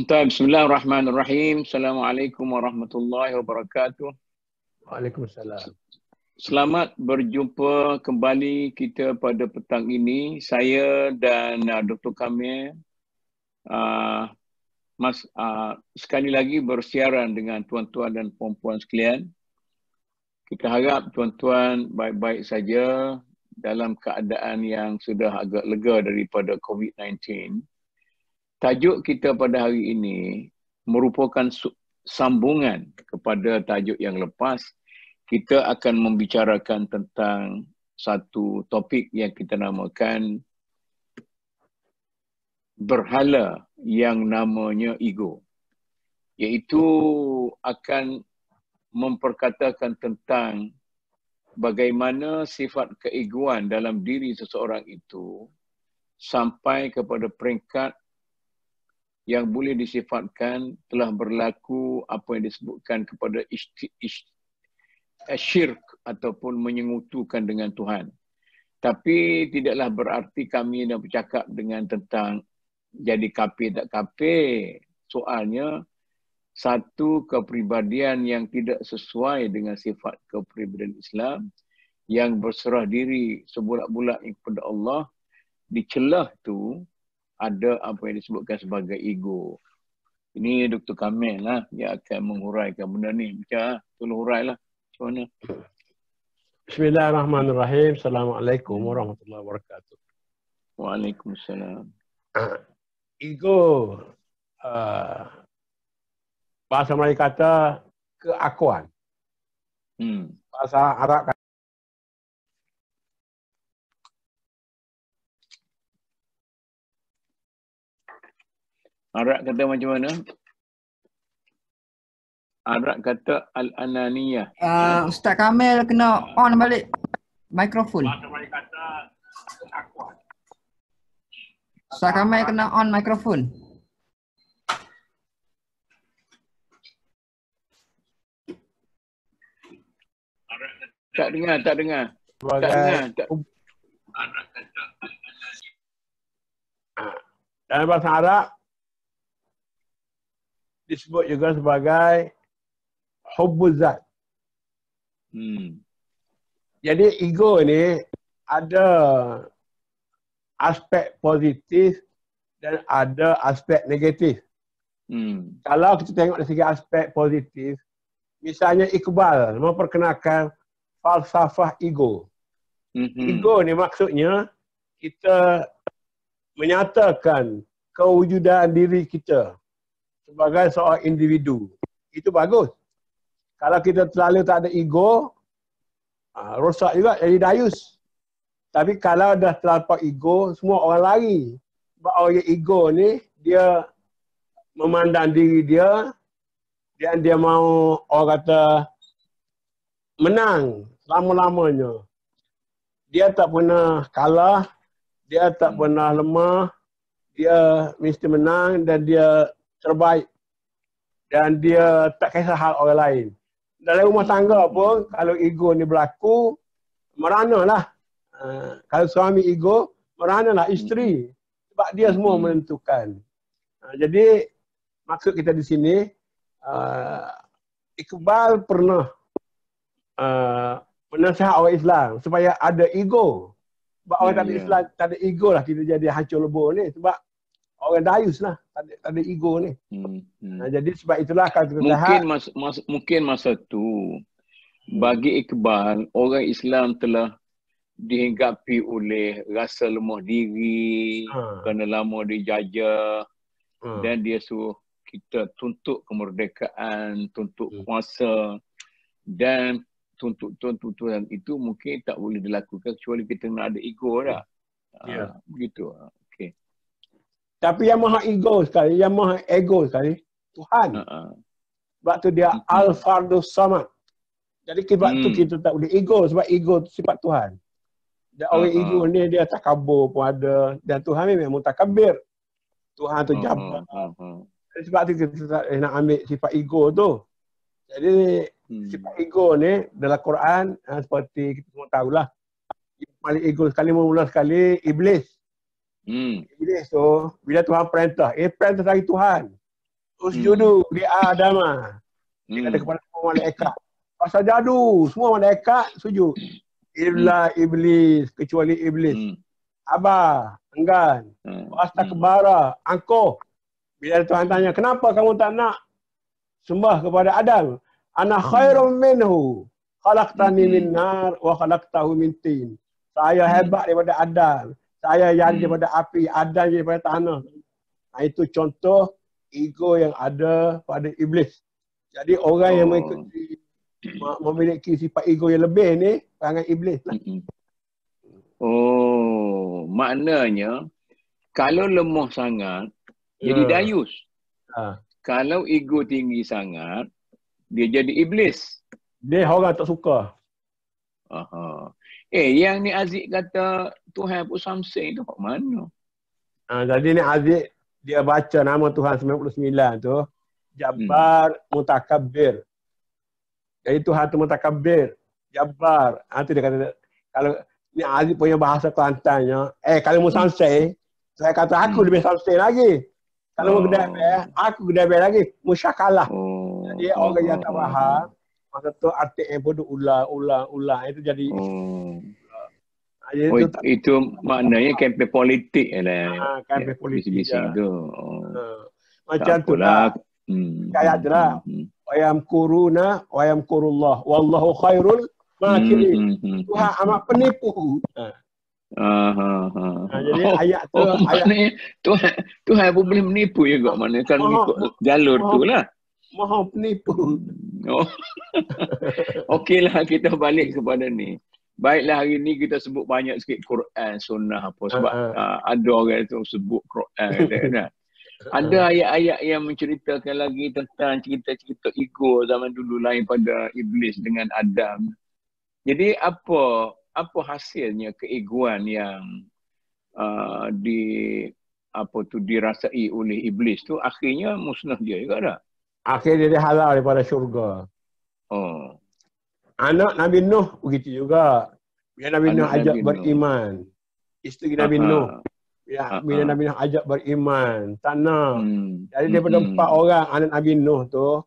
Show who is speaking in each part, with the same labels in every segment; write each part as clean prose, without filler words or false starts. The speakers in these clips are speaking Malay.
Speaker 1: Bismillahirrahmanirrahim. Assalamualaikum warahmatullahi wabarakatuh.
Speaker 2: Waalaikumsalam.
Speaker 1: Selamat berjumpa kembali kita pada petang ini. Saya dan Dr. Kamil sekali lagi bersiaran dengan tuan-tuan dan puan-puan sekalian. Kita harap tuan-tuan baik-baik saja dalam keadaan yang sudah agak lega daripada COVID-19. Tajuk kita pada hari ini merupakan sambungan kepada tajuk yang lepas. Kita akan membicarakan tentang satu topik yang kita namakan berhala yang namanya ego. Iaitu akan memperkatakan tentang bagaimana sifat keegoan dalam diri seseorang itu sampai kepada peringkat yang boleh disifatkan telah berlaku apa yang disebutkan kepada syirk ataupun menyengutukan dengan Tuhan. Tapi tidaklah berarti kami nak bercakap dengan tentang jadi kafir tak kafir. Soalnya satu kepribadian yang tidak sesuai dengan sifat kepribadian Islam yang berserah diri sebulat-bulat kepada Allah, dicelah tu ada apa yang disebutkan sebagai ego. Ini Dr. Kamil lah yang akan menguraikan benda ni. Macam tolong hurailah. Macam mana?
Speaker 2: Bismillahirrahmanirrahim. Assalamualaikum warahmatullahi wabarakatuh.
Speaker 1: Waalaikumsalam.
Speaker 2: Ego, bahasa Melayu kata keakuan. Bahasa Arab kata
Speaker 1: Arab kata macam mana? Arab kata al-ananiyah.
Speaker 3: Ustaz Kamil kena on balik mikrofon.
Speaker 2: bahasa Melayu kata keakuan.
Speaker 3: Ustaz Kamil kena on mikrofon.
Speaker 1: Tak dengar.
Speaker 2: Sebagai
Speaker 1: Arab kata
Speaker 2: dalam bahasa Arab disebut juga sebagai hubbuz zat. Jadi ego ni ada aspek positif dan ada aspek negatif. Kalau kita tengok dari segi aspek positif, misalnya Iqbal memperkenalkan falsafah ego. Ego ni maksudnya kita menyatakan kewujudan diri kita sebagai seorang individu. Itu bagus. Kalau kita terlalu tak ada ego, rosak juga jadi dayus. Tapi kalau dah terlampau ego, semua orang lari. Sebab orang yang ego ni, dia memandang diri dia dan dia mau orang kata menang selama-lamanya. Dia tak pernah kalah, dia tak pernah lemah, dia mesti menang dan dia terbaik. Dan dia tak kisah hal orang lain. Dalam rumah tangga pun, kalau ego ni berlaku, meranalah. Kalau suami ego, meranalah isteri. Sebab dia semua menentukan. Jadi, maksud kita di sini, Iqbal pernah menasihat orang Islam supaya ada ego. Sebab orang tak ada Islam, tak ada ego lah kita jadi hancur lebur ni. Sebab orang dayus lah, tak ada ego ni. Jadi sebab itulah kalau kita lihat,
Speaker 1: mungkin masa tu bagi Iqbal, orang Islam telah dihinggapi oleh rasa lemah diri, kerana lama dijajah, dan dia suruh kita tuntut kemerdekaan, tuntut kuasa, dan tuntutan itu mungkin tak boleh dilakukan kecuali kita nak ada ego dah. Begitu. Okay.
Speaker 2: Tapi yang maha ego sekali, yang maha ego sekali, Tuhan. Sebab tu dia Al-Fardus Samad. Jadi sebab tu kita tak boleh ego, sebab ego tu sifat Tuhan. Dan orang ego ni dia takabur pun ada, dan Tuhan ni memang takabir. Tuhan tu jabat. Sebab tu kita tak nak ambil sifat ego tu. Jadi sifat ego ni dalam Quran seperti kita semua tahulah. Paling ego sekali, mula sekali Iblis. Iblis tu bila Tuhan perintah, perintah dari Tuhan. Usjudu li Adama. Dia kata kepada semua malaikat. Pasal jadu, semua malaikat sujud. Illa iblis, kecuali iblis. Aba, enggan. Wastakbara, angkuh. Bila Tuhan tanya, kenapa kamu tak nak sembah kepada Adam? Ana khairum minhu. Khalaqtani min nar wa khalaqtahu min tin. Saya hebat daripada Adam. Saya jadi daripada api, Adam jadi daripada tanah. Itu contoh ego yang ada pada iblis. Jadi orang yang memiliki sifat ego yang lebih ni, perangai iblis lah.
Speaker 1: Maknanya kalau lemah sangat, jadi dayus. Kalau ego tinggi sangat, dia jadi iblis.
Speaker 2: Dia orang tak suka.
Speaker 1: Yang ni Aziz kata Tuhan pun something tu kat mana?
Speaker 2: Jadi ni Aziz, dia baca nama Tuhan 99 tu, Jabbar Mutakabbir. Jadi Tuhan tu Mutakabbir, Jabbar. Itu dia kata, kalau ni Aziz punya bahasa Kelantannya, kalau mu samsai, saya kata aku lebih samsai lagi. Kalau mu gedebel, aku gedebel lagi. Musyakalah. Jadi orang yang tak faham, masa tu arti yang pun ulang. Itu jadi
Speaker 1: itu maknanya kempen politik lah.
Speaker 2: Kempen politik
Speaker 1: bising tu.
Speaker 2: Macam tu lah. Kayak tu lah. Wayam kuruna, wayam kurullah. Wallahu khairul makirin. Tuhan amat penipu. Jadi ayat tu.
Speaker 1: Tuhan pun boleh menipu juga. Mana kan ikut jalur tu lah.
Speaker 2: Maha penipu.
Speaker 1: Okeylah, kita balik kepada ni. Baiklah, hari ni kita sebut banyak sikit Quran, sunnah apa. Sebab ada orang tu sebut Quran. Kan? Ada ayat-ayat yang menceritakan lagi tentang cerita-cerita ego zaman dulu lain pada iblis dengan Adam. Jadi apa hasilnya keegoan yang dirasai oleh iblis tu, akhirnya musnah dia juga dah.
Speaker 2: Akhirnya dia halal daripada syurga. Anak Nabi Nuh begitu juga. Bila Nabi Nuh ajak beriman. Isteri Nabi Nuh. Bila Nabi Nuh ajak beriman. Tanah. Jadi daripada 4 orang anak Nabi Nuh tu,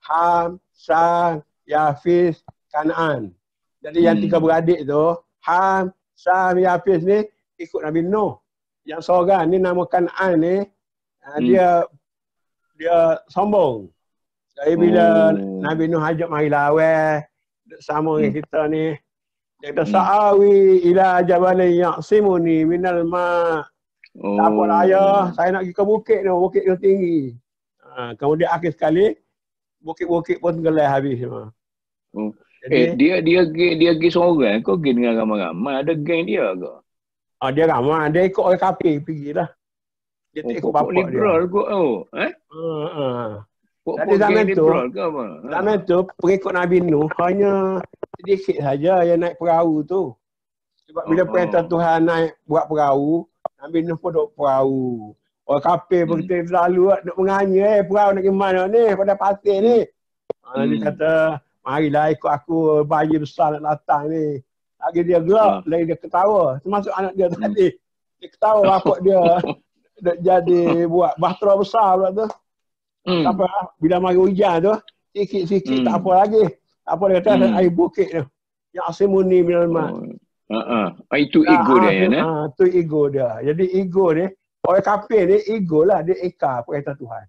Speaker 2: Ham, Sam, Yafis, Kanaan. Jadi yang 3 beradik tu, Ham, Sam, Yafis ni ikut Nabi Nuh. Yang seorang ni nama Kanaan ni, dia sombong. Jadi bila Nabi Nuh ajak mari lawan sama dengan kita ni, dia kata sa'awi ila jabalin ya'simuni minal ma'. Tak apa lah ayah, saya nak pergi ke bukit tu, bukit tu tinggi. Kemudian akhir sekali bukit-bukit pun tenggelam habis semua.
Speaker 1: Dia pergi seorang ke pergi dengan ramai-ramai? Ada geng dia ke?
Speaker 2: Dia ramai, dia ikut orang kafir pergilah. Dia tak ikut bapak dia.
Speaker 1: Liberal kot
Speaker 2: Jadi zaman tu pengikut Nabi Nuh hanya sedikit saja yang naik perahu tu. Sebab bila perintah Tuhan naik buat perahu, Nabi Nuh pun duduk perahu. Orang kafir pun kita selalu nak menganya, perahu nak ke mana ni, pada pasir ni. Dia kata, marilah ikut aku, bayi besar nak datang ni. Lagi dia gelap, lagi dia ketawa. Termasuk anak dia tadi. Dia ketawa bapak dia. Jadi buat bahtera besar pula tu. Sampai bila mari hujan tu, sikit-sikit tak apa lagi. Apa dia kata, air bukit tu. Yang asimuni minal ma'.
Speaker 1: Itu ego dia ya.
Speaker 2: Itu ego dia. Jadi ego ni, orang kafir ni ego lah. Dia eka perintah Tuhan.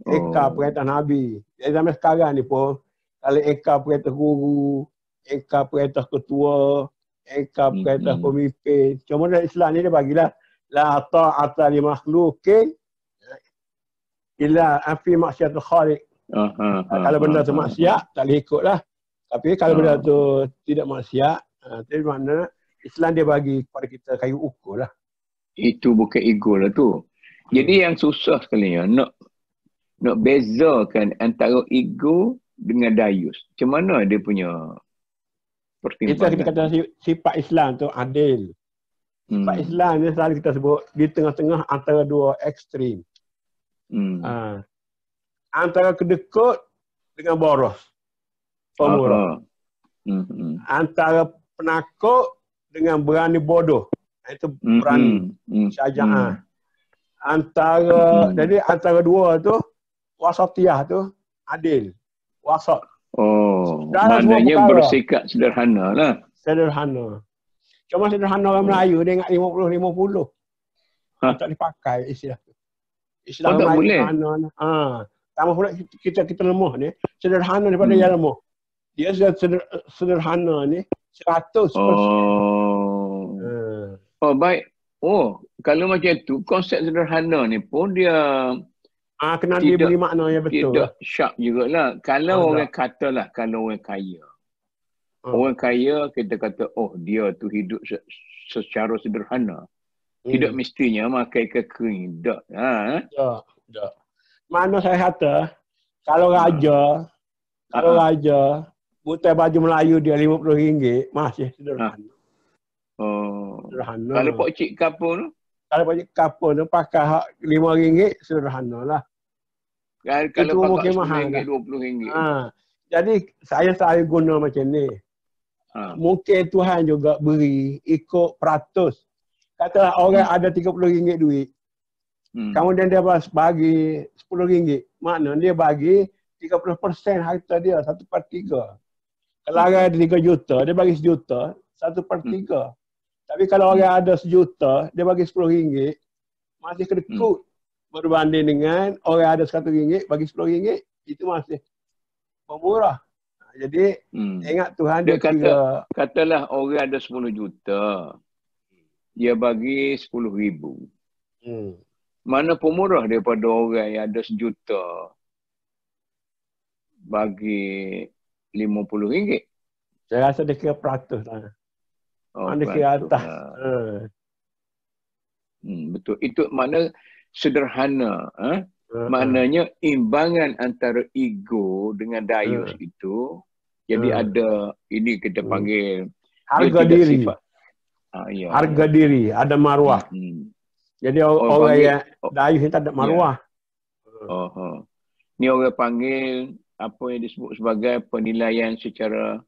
Speaker 2: Eka perintah Nabi. Jadi zaman sekarang ni pun, kalau eka perintah guru, eka perintah ketua, eka perintah pemimpin. Cuma dalam Islam ni dia bagilah la ta'ata li makhluqin illa fi maksiatul khaliq. Kalau benda tu maksiat, tak boleh ikut lah. Tapi kalau benda tu tidak maksiat, itu makna Islam dia bagi kepada kita kayu ukur lah.
Speaker 1: Itu bukan ego lah tu. Jadi yang susah sekali ya, nak bezakan antara ego dengan dayus. Macam mana dia punya pertimbangan?
Speaker 2: Kita kata sifat Islam tu adil. Sifat Islam ni selalu kita sebut di tengah-tengah antara dua ekstrim. Antara kedekut dengan boros. Pemurah. Antara penakut dengan berani bodoh. Itu berani. Syaja'ah. Jadi antara dua tu wasatiyah tu adil. Wasat.
Speaker 1: Oh,
Speaker 2: Dalam semua
Speaker 1: maknanya
Speaker 2: perkara.
Speaker 1: bersikap sederhana lah.
Speaker 2: Sederhana. Cuma sederhana orang Melayu dia ingat 50-50. Tak dipakai istilah tu. Istilah
Speaker 1: tak
Speaker 2: Melayu
Speaker 1: boleh?
Speaker 2: sederhana. Sama pula kita lemah ni. Sederhana daripada yang lemah. Dia sederhana ni 100%.
Speaker 1: Oh, baik. Oh, kalau macam tu, konsep sederhana ni pun dia
Speaker 2: kena diberi makna yang betul.
Speaker 1: Tidak syak jugalah. Kalau orang katalah, kalau orang kaya. Orang kaya, kita kata, oh dia tu hidup secara sederhana. Tidak mestinya makan ikan kering. Tak.
Speaker 2: Tak. Mana saya kata, kalau raja, butai baju Melayu dia RM50, masih sederhana. Sederhana.
Speaker 1: Kalau Pak Cik kapur tu?
Speaker 2: Kalau Pak Cik kapur tu pakai RM5, sederhana lah.
Speaker 1: Kalau pakai RM10, RM20.
Speaker 2: Jadi saya guna macam ni. Mungkin Tuhan juga beri ikut peratus. Katalah orang ada RM30 duit. Kemudian dia bagi RM10. Maknanya dia bagi 30% harta dia, 1/3. Kalau orang ada 3 juta, dia bagi 1 juta, 1/3. Tapi kalau orang ada 1 juta, dia bagi RM10, masih kedekut. Berbanding dengan orang ada RM100, bagi RM10, itu masih pemurah. Jadi, ingat Tuhan dia
Speaker 1: katalah orang ada 10 juta, dia bagi 10,000. Mana pemurah daripada orang yang ada 1 juta bagi RM50?
Speaker 2: Saya rasa dia kira peratus lah. Mana kira atas.
Speaker 1: Betul. Itu makna sederhana. Maknanya imbangan antara ego dengan dayus itu. Jadi ada, ini kita panggil
Speaker 2: harga diri. Harga diri, ada maruah. Jadi orang yang dayus ni tak ada maruah.
Speaker 1: Ni orang panggil apa yang disebut sebagai penilaian secara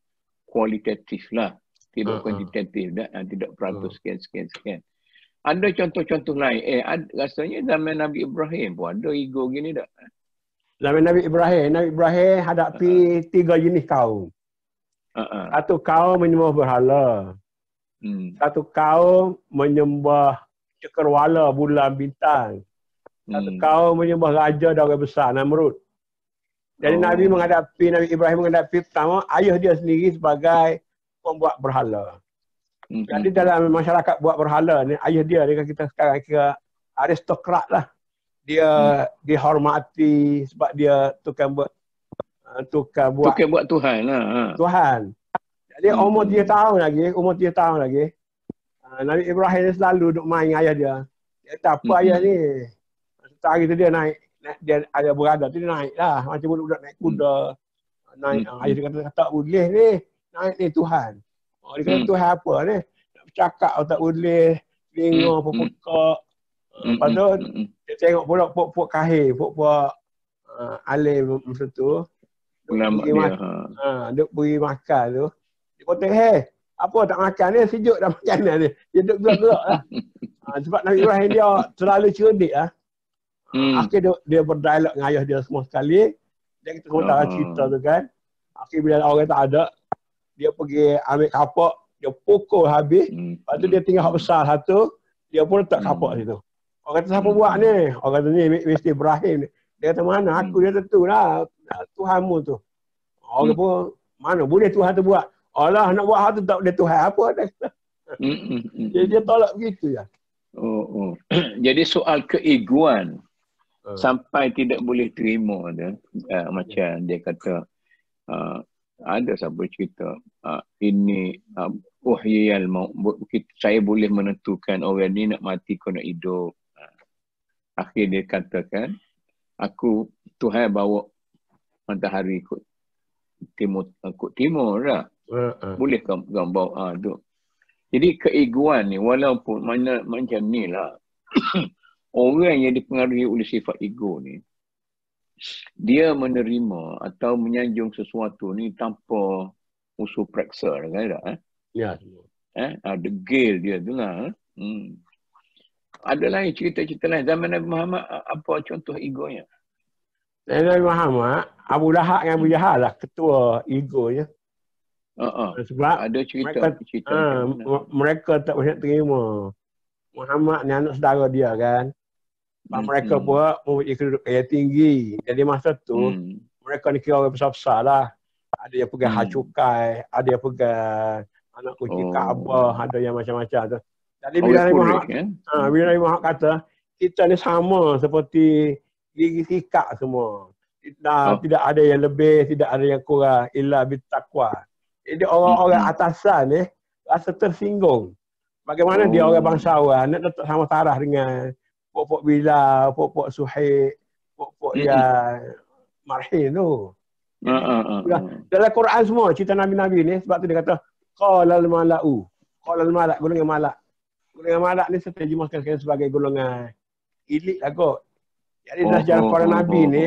Speaker 1: kualitatif lah. Tidak kuantitatif, tidak peratus sekian. Ada contoh-contoh lain. Rasanya zaman Nabi Ibrahim pun ada ego gini tak?
Speaker 2: Zaman Nabi Ibrahim hadapi 3 jenis kaum. Satu kaum menyembah berhala. Satu kaum menyembah cakrawala, bulan, bintang. Satu kaum menyembah raja dan orang besar, Namrud. Jadi Nabi Ibrahim menghadapi pertama ayah dia sendiri sebagai pembuat berhala. Jadi dalam masyarakat buat berhala ni, ayah dia kita sekarang kira aristokrat lah. Dia dihormati sebab dia tukang buat
Speaker 1: Tuhan lah.
Speaker 2: Tuhan. Jadi umur 3 tahun lagi, Nabi Ibrahim ni selalu duduk main dengan ayah dia. Dia kata, apa ayah ni? Hari tu dia naik, dia ada berada tu dia naik lah. Macam budak-budak naik kuda. Naik, ayah dia kata, tak boleh ni. Naik ni Tuhan. Dia kata, Tuhan apa ni? Nak bercakap tak boleh. Telinga, pekak. Lepas tu, dia tengok pula pok-pok kahir, pok-pok alim macam tu. Dia beri makan tu. Dia kata, apa tak makan ni? Sejuk dah makanan ni. Dia duduk gerak-gerak lah. Sebab Nabi Ibrahim dia terlalu cerdik lah. Akhirnya dia berdialog dengan ayah dia semua sekali. Dia kita sementara cerita tu kan. Akhirnya bila orang tak ada, dia pergi ambil kapak, dia pukul habis. Lepas tu dia tinggal hak besar satu, dia pun letak kapak situ. Orang kata, siapa buat ni? Orang kata, ni mesti Ibrahim. Dia kata, mana? Aku dia tentulah. Tuhanmu tu. Orang pun, mana? Boleh Tuhan tu buat. Allah nak buat hal tu tak boleh Tuhan. Apa? Jadi dia tolak begitu ya.
Speaker 1: Jadi soal keegoan sampai tidak boleh terima dia. Macam dia kata, ada siapa cerita, ini wahyal maut, saya boleh menentukan orang ni nak mati ke nak hidup. Akhirnya dia katakan, aku Tuhan bawa matahari ikut timur lah. Boleh gambar tu. Jadi keegoan ni walaupun macam ni lah. Orang yang dipengaruhi oleh sifat ego ni, dia menerima atau menyanjung sesuatu ni tanpa usul praksa kan tak?
Speaker 2: Ya.
Speaker 1: Ada gel dia tu lah. Ada lain cerita-cerita lain zaman Nabi Muhammad, apa contoh egonya?
Speaker 2: Nabi Muhammad, Abu Lahab dengan Abu Jahal lah ketua egonya. Sebab
Speaker 1: ada cerita
Speaker 2: mereka tak banyak terima. Muhammad ni anak saudara dia kan. Mereka pun mempunyai kedudukan yang tinggi. Jadi masa tu, mereka ni kira orang besar-besar lah. Ada yang pegang hak cukai, ada yang pegang anak kunci Kaabah, ada yang macam-macam tu. Jadi bila Nabi Muhammad kata, kita ni sama seperti gigi sikak semua. Tidak ada yang lebih, tidak ada yang kurang. Illa bittaqwa. Jadi orang-orang atasan ni rasa tersinggung. Bagaimana dia orang bangsawan nak tetap sama taraf dengan pok-pok Bilal, pok-pok Suhaib, pok-pok yang Marhin tu. Dalam Quran semua cerita Nabi-Nabi ni, sebab tu dia kata qalal mala'u. Qalal malak, golongan malak. Golongan malak ni saya terjemahkan sebagai golongan elit lah kot. Jadi dalam sejarah para Nabi ni,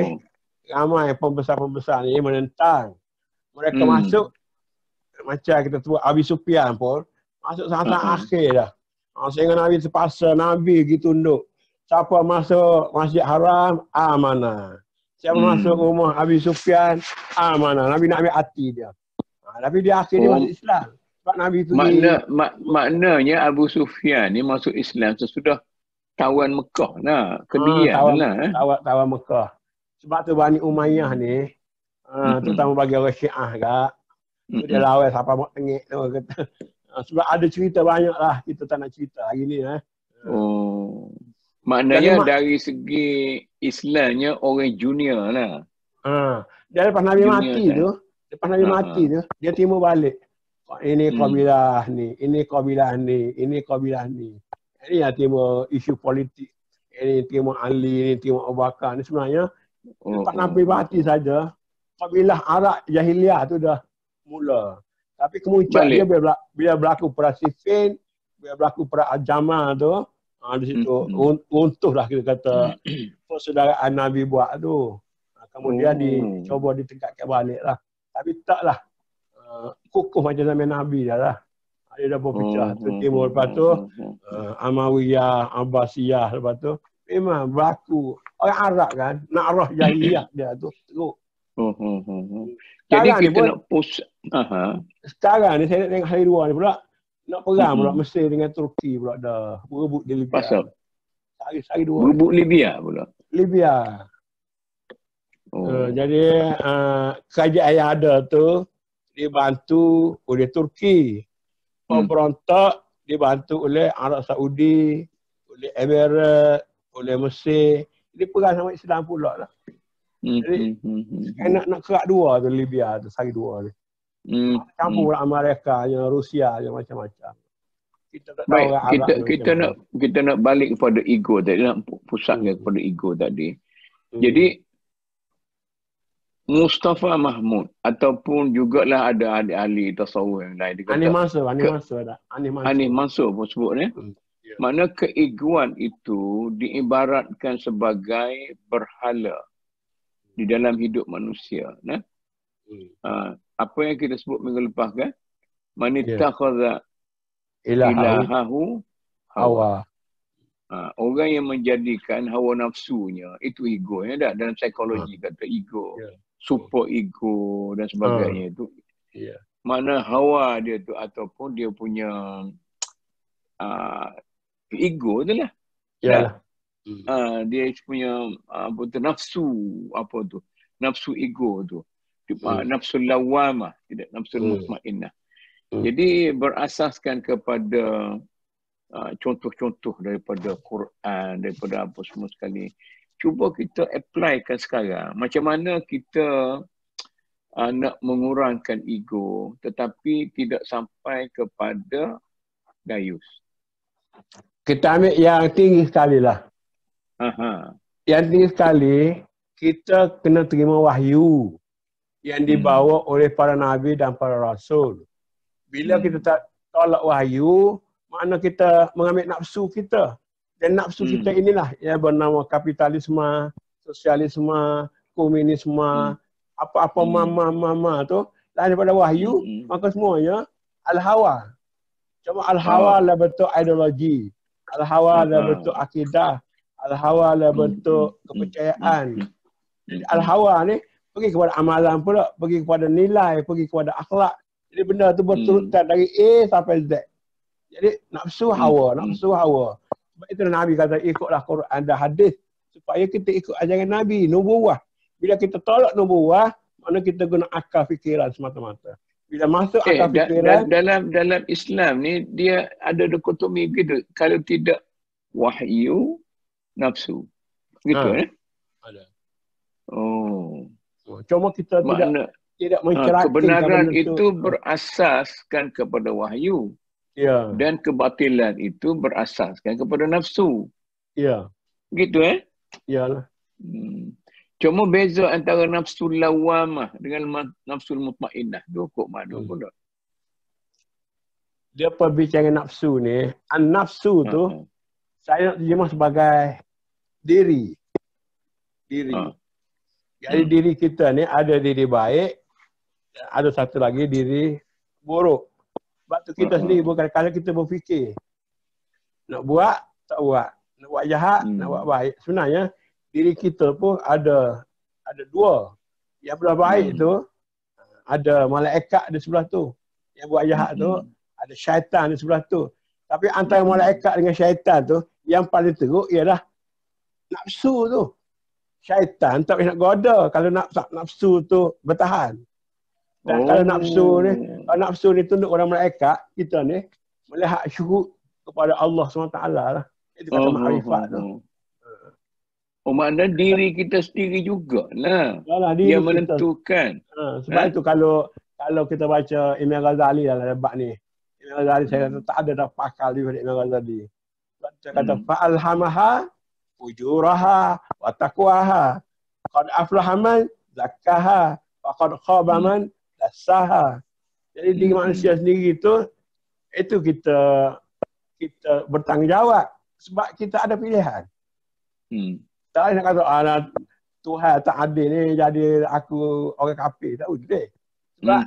Speaker 2: ramai pembesar-pembesar ni menentang. Mereka masuk, macam kita sebut Abi Sufyan pun, masuk sangat akhir dah. Sehingga Nabi terpaksa, Nabi gitu tunduk. Siapa masuk Masjid Haram, amanah. Siapa masuk rumah Abi Sufyan, amanah. Nabi nak ambil hati dia. Tapi dia akhir dia masuk Islam. Sebab Nabi tu
Speaker 1: maknanya Abu Sufyan ni masuk Islam sesudah tawan Mekah lah. Kedirian lah.
Speaker 2: Tawan Mekah. Sebab tu Bani Umayyah ni, terutama bagi orang Syiah kat, dia lawan siapa mak tengik tu kata. Sebab ada cerita banyak lah, kita tak nak cerita hari ni.
Speaker 1: Maknanya dari segi Islamnya orang junior lah.
Speaker 2: Dia lepas Nabi mati tu, dia timur balik. Ini kabilah ni, ini kabilah ni, ini kabilah ni. Ini yang timur isu politik. Ini timur Ali, ini timur Abu Bakar. Ni sebenarnya, lepas Nabi mati saja, kabilah Arab Jahiliyah tu dah mula. Tapi kemudian dia bila berlaku perang Siffin, bila berlaku perang Al-Jamal tu, di situ runtuhlah kita kata persaudaraan Nabi buat tu. Kemudian dicoba ditegakkan balik lah. Tapi taklah kukuh macam zaman Nabi dah lah. Dia dah berpecah. Timur lepas tu, Amawiyah, Abbasiyah lepas tu. Memang berlaku. Orang Arab kan, nak arah jahiliyah dia tu.
Speaker 1: Jadi kita nak
Speaker 2: sekarang ni saya nak tengok hari dua ni pula. Nak perang pula Mesir dengan Turki pula dah. Berebut di Libya.
Speaker 1: Pasal?
Speaker 2: Hari dua.
Speaker 1: Berebut Libya pula?
Speaker 2: Libya. Jadi kerajaan yang ada tu dibantu oleh Turki. Pemberontak dibantu oleh Arab Saudi, oleh Emirat, oleh Mesir. Jadi perang sama Islam pula lah. Jadi nak kerak dua tu Libya tu, hari dua tu. Campur Amerika, Rusia, macam-macam. Kita tak tahu
Speaker 1: kita nak balik kepada ego tadi, nak pusatkan kepada ego tadi. Jadi Mustafa Mahmud ataupun jugalah ada ahli tasawuf yang lain.
Speaker 2: Anis Mansur
Speaker 1: pun sebut ni. Makna keegoan itu diibaratkan sebagai berhala di dalam hidup manusia. Nah? Apa yang kita sebut minggu lepas kan? Man ittakhadha ilahahu hawa. Orang yang menjadikan hawa nafsunya, itu ego ya, dah dalam psikologi kata ego. Super ego dan sebagainya itu. Mana hawa dia tu ataupun dia punya ego tu lah. Dia punya nafsu apa tu? Nafsu ego tu. Nafsu lawamah, tidak nafsu mutmainnah. Jadi berasaskan kepada contoh-contoh daripada Quran, daripada apa semua sekali. Cuba kita applykan sekarang. Macam mana kita nak mengurangkan ego tetapi tidak sampai kepada dayus.
Speaker 2: Kita ambil yang tinggi sekali lah. Yang tinggi sekali, kita kena terima wahyu yang dibawa oleh para Nabi dan para Rasul. Bila kita tak tolak wahyu, makna kita mengambil nafsu kita. Dan nafsu kita inilah yang bernama kapitalisme, sosialisme, komunisme, apa-apa mama tu, lain daripada wahyu, maka semuanya al-hawa. Cuma al-hawa adalah bentuk ideologi, al-hawa adalah bentuk akidah, al-hawa adalah bentuk kepercayaan. Jadi al-hawa ni pergi kepada amalan pula, pergi kepada nilai, pergi kepada akhlak. Jadi benda tu berturutan dari A sampai Z. Jadi nafsu hawa, nafsu hawa. Sebab itu Nabi kata ikutlah Quran dan hadis supaya kita ikut ajaran Nabi, nubuwah. Bila kita tolak nubuwah, mana kita guna akal fikiran semata-mata. Bila masuk akal fikiran,
Speaker 1: dalam Islam ni dia ada dikotomi begitu. Kalau tidak wahyu, nafsu. Gitu
Speaker 2: ada.
Speaker 1: Oh.
Speaker 2: Cuma kita tidak mencerahkan
Speaker 1: kebenaran itu berasaskan kepada wahyu.
Speaker 2: Ya.
Speaker 1: Dan kebatilan itu berasaskan kepada nafsu.
Speaker 2: Ya.
Speaker 1: Gitu
Speaker 2: Iyalah.
Speaker 1: Cuma beza antara nafsu lawamah dengan nafsu mutmainnah. Dua kok mana pun tak.
Speaker 2: Dia perbicaraan nafsu ni, an-nafsu tu saya nak terjemah sebagai diri. Jadi diri kita ni ada diri baik, ada satu lagi diri buruk. Sebab tu kita sendiri kadang-kadang kita berfikir nak buat, tak buat. Nak buat jahat, nak buat baik. Sebenarnya diri kita pun ada dua. Yang belah baik tu ada malaikat di sebelah tu. Yang buat jahat tu ada syaitan di sebelah tu. Tapi antara malaikat dengan syaitan tu yang paling teruk ialah nafsu tu. Syaitan tak boleh nak goda kalau nafsu tu bertahan. Dan kalau nafsu ni tunduk orang malaikat, kita ni melihat syuhud kepada Allah SWT lah. Itu kata ma'rifat tu.
Speaker 1: Makna diri kita sendiri jugalah
Speaker 2: yang
Speaker 1: menentukan.
Speaker 2: Sebab itu kalau kita baca Imam Ghazali dalam bab ni, Imam Ghazali saya kata tak ada dah pakal daripada Imam Ghazali. Sebab dia kata fa'alhamaha ujuraha wa taqwaha qad aflaha man zakkaha wa qad khaba man dassaha. Jadi diri manusia sendiri itu kita bertanggungjawab sebab kita ada pilihan. Tak nak kata Tuhan tak adil ni jadi aku orang kafir, tak boleh. Sebab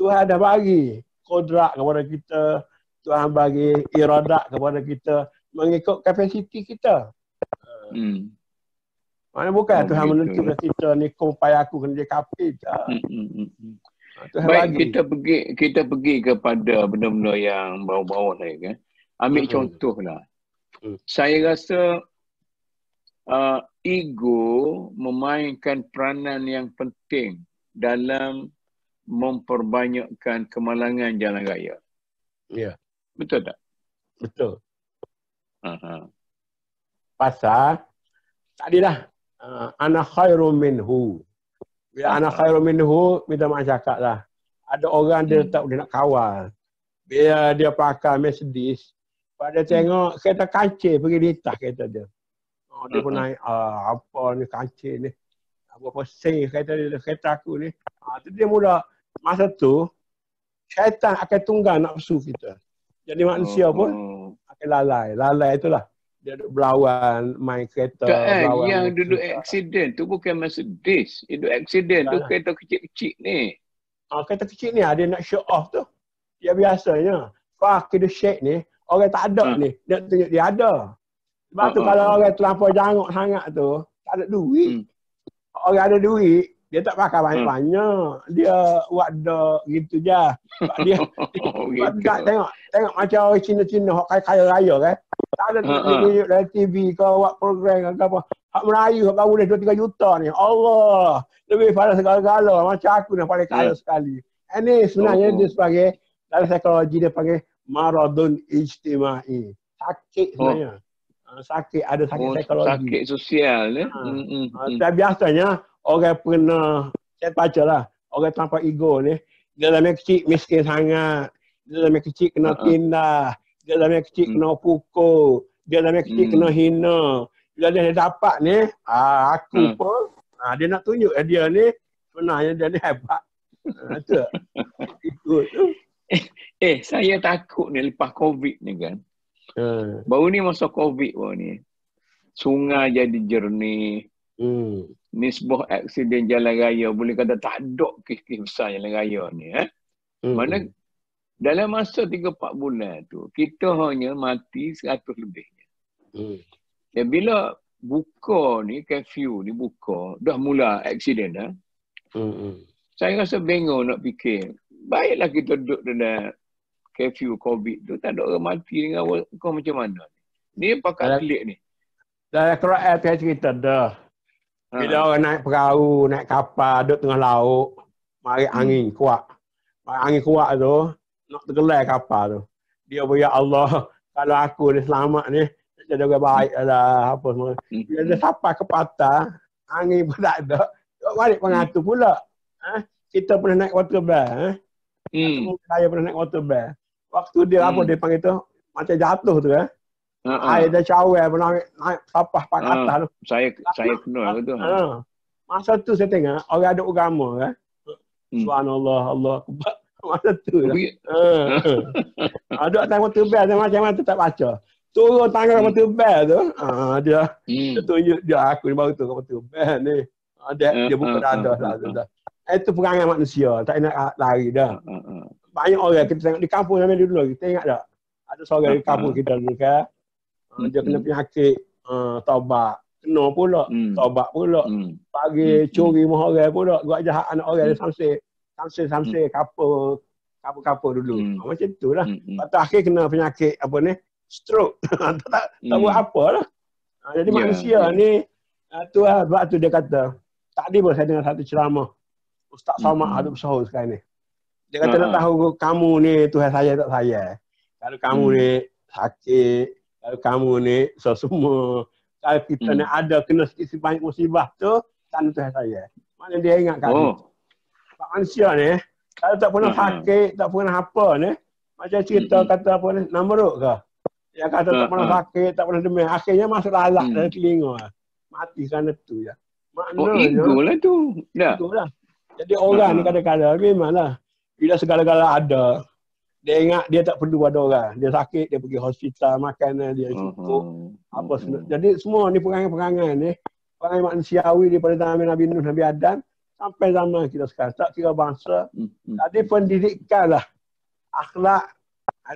Speaker 2: Tuhan dah bagi kodrat kepada kita, Tuhan bagi iradat kepada kita mengikut kapasiti kita. Mana bukan Tuhan menentukan kita ni kumpai aku kena jadi kafir.
Speaker 1: Baik, kita pergi kepada benda-benda yang bawah-bawah ni kan. Ambil contohlah. Saya rasa ego memainkan peranan yang penting dalam memperbanyakkan kemalangan jalan raya.
Speaker 2: Ya.
Speaker 1: Betul tak?
Speaker 2: Betul. Pasal tadilah ana khairum minhu. Bila ana khairum minhu, minta maaf cakap lah. Ada orang dia tak boleh nak kawal. Bila dia pakai Mercedes, pada tengok kereta kancil pergi lintas kereta dia. Dia pun naik, apa ni kancil ni. Berapa sen kereta aku ni. Tu dia mula, masa tu, syaitan akan tunggang nafsu kita. Jadi manusia pun akan lalai. Lalai itulah. Dia duduk berlawan, main kereta.
Speaker 1: Tak yang duduk aksiden tu bukan Mercedes. Duduk aksiden tu kereta kecil-kecil ni.
Speaker 2: Kereta kecil ni dia nak show off tu. Dia biasanya, fakir shake ni, orang tak ada ni, dia tunjuk dia ada. Sebab tu kalau orang terlampau jangok sangat tu, tak ada duit. Orang ada duit, dia tak pakai banyak-banyak. Dia buat dah gitu je. Sebab dia tengok macam orang Cina-Cina, orang kaya raya kan. Tak ada tunjuk dari TV ke, buat program ke apa. Hak Melayu, hak baru dah 2-3 juta ni. Allah, lebih pada segala-gala. Macam aku dah paling kaya sekali. Ini sebenarnya dia sebagai, dalam psikologi dia panggil maradun ijtimai. Sakit sebenarnya. Sakit, ada sakit psikologi.
Speaker 1: Sakit sosial ni.
Speaker 2: Dan biasanya orang pernah, saya baca lah, orang tanpa ego ni, dia dalam kecil miskin sangat, dia dalam kecil kena tindah, dia dalam kecil kena pukul, dia dalam kecil kena hina. Bila dia dapat ni, aku pun, dia nak tunjuk dia ni, sebenarnya dia ni hebat. Itu ikut tu.
Speaker 1: Saya takut ni lepas COVID ni kan. Baru ni masa COVID baru ni. Sungai jadi jernih. Nisbah aksiden jalan raya boleh kata tak ada kes-kes besar jalan raya ni. Mana dalam masa 3-4 bulan tu kita hanya mati 100 lebihnya. Bila buka ni, curfew ni buka, dah mula aksiden dah. Saya rasa bingung nak fikir. Baiklah kita duduk dalam curfew COVID tu, tak ada orang mati dengan kau macam mana? Ni pakai klik ni.
Speaker 2: Dalam Quran tu cerita dah. Bila orang naik perahu, naik kapal, duduk tengah laut, mari angin kuat. Mari angin kuat tu, nak tergelai kapal tu. Dia ya Allah, kalau aku ni selamat ni, jadi orang baik lah, apa semua. Bila dia sampai ke patah, angin pun tak ada. Balik pengatur pula. Kita pernah naik waterbed. Saya pernah naik waterbed. Waktu dia apa dia panggil tu, macam jatuh tu air dah cawai pun naik sapah pak atas tu.
Speaker 1: Saya kenal tu.
Speaker 2: Masa tu saya tengok orang ada agama Subhanallah, Allah. Masa tu lah. Ada tang waterbed macam tu tak baca. Turun tangan waterbed tu. Dia tunjuk dia aku ni baru tu waterbed ni. Dia buka dada. Itu perangai manusia, tak nak lari dah. Banyak orang kita tengok di kampung zaman dulu, kita ingat tak? Ada seorang di kampung kita dulu kan. Dia kena penyakit taubat. Kena pula, taubat pula. Pagi curi rumah orang pula, buat jahat anak orang dia samsir kapur dulu. Macam itulah. Lepas tu akhir kena penyakit apa ni? Stroke. tak buat apa lah. Jadi manusia ni, tu lah, sebab tu dia kata, tadi pun saya dengar satu ceramah Ustaz Somad Abdul Sahur sekarang ni. Dia kata nak tahu kamu ni Tuhan saya tak saya. Kalau kamu ni sakit, kalau kamu ni semua, kalau kita ni ada kena sikit sebanyak musibah tu, tanda Tuhan saya. Mana dia ingat kali. Sebab manusia ni, kalau tak pernah sakit, tak pernah apa ni, macam cerita kata apa ni, Namrud ke? Dia kata tak pernah sakit, tak pernah demam. Akhirnya masuk lalat dalam telinga. Mati kerana tu ya. Maknanya,
Speaker 1: ego lah tu.
Speaker 2: Ego lah. Jadi orang ni kadang-kadang memanglah bila segala-gala ada, dia ingat dia tak perlu ada orang. Dia sakit, dia pergi hospital, makanan dia cukup. Apa semua. Jadi semua ni perangai-perangai ni, perangai manusiawi daripada zaman Nabi Nuh, Nabi Adam sampai zaman kita sekarang. Tak kira bangsa. Tadi pendidikan lah. Akhlak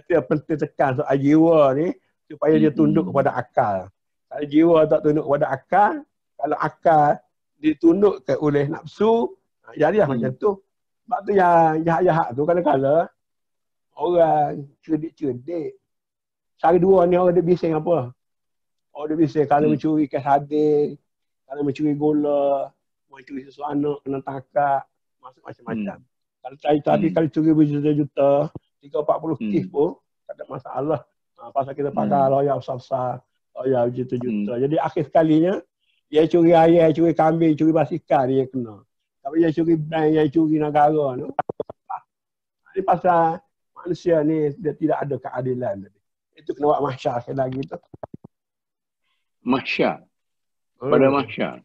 Speaker 2: itu yang penting tekan soal jiwa ni supaya dia tunduk kepada akal. Kalau jiwa tak tunduk kepada akal, kalau akal ditundukkan oleh nafsu, jadilah macam tu. Sebab tu yang jahat-jahat tu kadang-kadang orang cerdik-cerdik. Cara dua ni orang dia bising apa? Orang dia bising kalau mencuri ikan sardin, kalau mencuri gula, mencuri sesuatu, kena tangkap, masuk macam-macam. Kalau tadi kalau curi berjuta-juta, 30-40 kes pun tak ada masalah. Pasal kita pakai lawyer besar-besar, lawyer juta-juta. Jadi akhir sekalinya, dia curi ayam, curi kambing, curi basikal dia kena. Tapi dia curi bank, dia curi negara tu. Ini pasal manusia ni dia tidak ada keadilan. Itu kena buat mahsyar sekali lagi tu.
Speaker 1: Mahsyar? Pada mahsyar?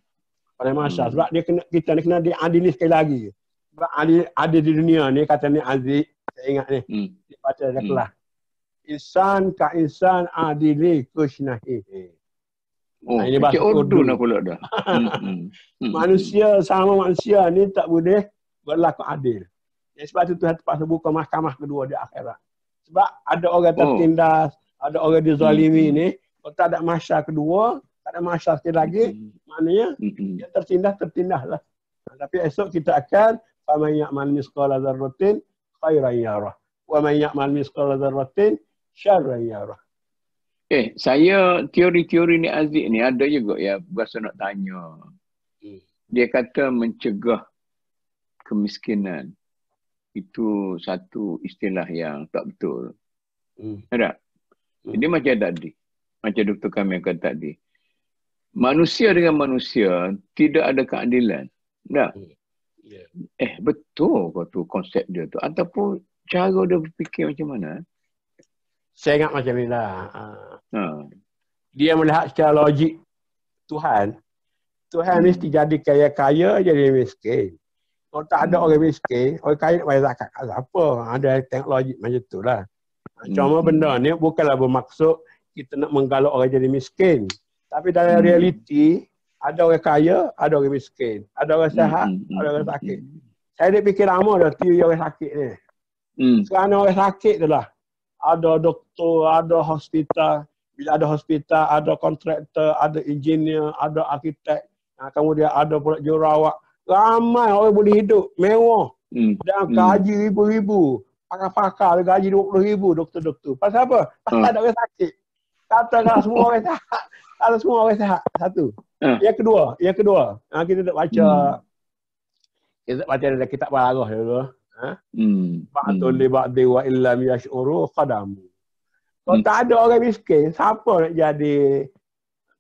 Speaker 2: Pada mahsyar. Sebab dia kena, kita ni kena diadili sekali lagi. Sebab adil di dunia ni, kata ni Aziz, saya ingat ni. Dia baca dia kelas. Insan ka insan adili kusnahi.
Speaker 1: Ini bahasa Urdu nak pula dah.
Speaker 2: Manusia sama manusia ni tak boleh berlaku adil. Sebab tu Tuhan terpaksa buka mahkamah kedua di akhirat. Sebab ada orang tertindas, ada orang dizalimi ni, kalau tak ada mahsyar kedua, tak ada mahsyar sekali lagi, maknanya dia tertindas lah. Tapi esok kita akan faman ya'mal misqala dzarratin khairan yarah wa man ya'mal misqala dzarratin syarran yarah.
Speaker 1: Saya teori-teori ni Aziz ni ada juga ya, berasa nak tanya. Dia kata mencegah kemiskinan. Itu satu istilah yang tak betul. Ada? Jadi macam tadi. Macam Dr. Kamil kata tadi. Manusia dengan manusia tidak ada keadilan. Tak? Betul kau tu konsep dia tu. Ataupun cara dia berfikir macam mana?
Speaker 2: Saya ingat macam ni lah. Dia melihat secara logik Tuhan. Tuhan mesti jadi kaya-kaya, jadi miskin. Kalau tak ada orang miskin, orang kaya nak bayar zakat kat siapa? Ada tengok logik macam tu lah. Cuma benda ni bukanlah bermaksud kita nak menggalak orang jadi miskin. Tapi dalam realiti, ada orang kaya, ada orang miskin. Ada orang sihat, ada orang sakit. Saya dah fikir lama dah teori orang sakit ni. Sekarang orang sakit tu lah. Ada doktor, ada hospital. Bila ada hospital, ada kontraktor, ada engineer, ada arkitek, kemudian ada pula jurawat. Ramai orang boleh hidup, mewah. Dan gaji ribu-ribu. Pakar-pakar gaji 20,000 doktor-doktor. Pasal apa? Pasal ada orang sakit. Katakan semua orang sihat. Kalau semua orang sihat. Satu. Yang kedua. Kita tak baca. Kita baca dalam kitab Balaghah dulu. Ba'atul li ba'di wa illam yash'uru qadamu. Kalau tak ada orang miskin, siapa nak jadi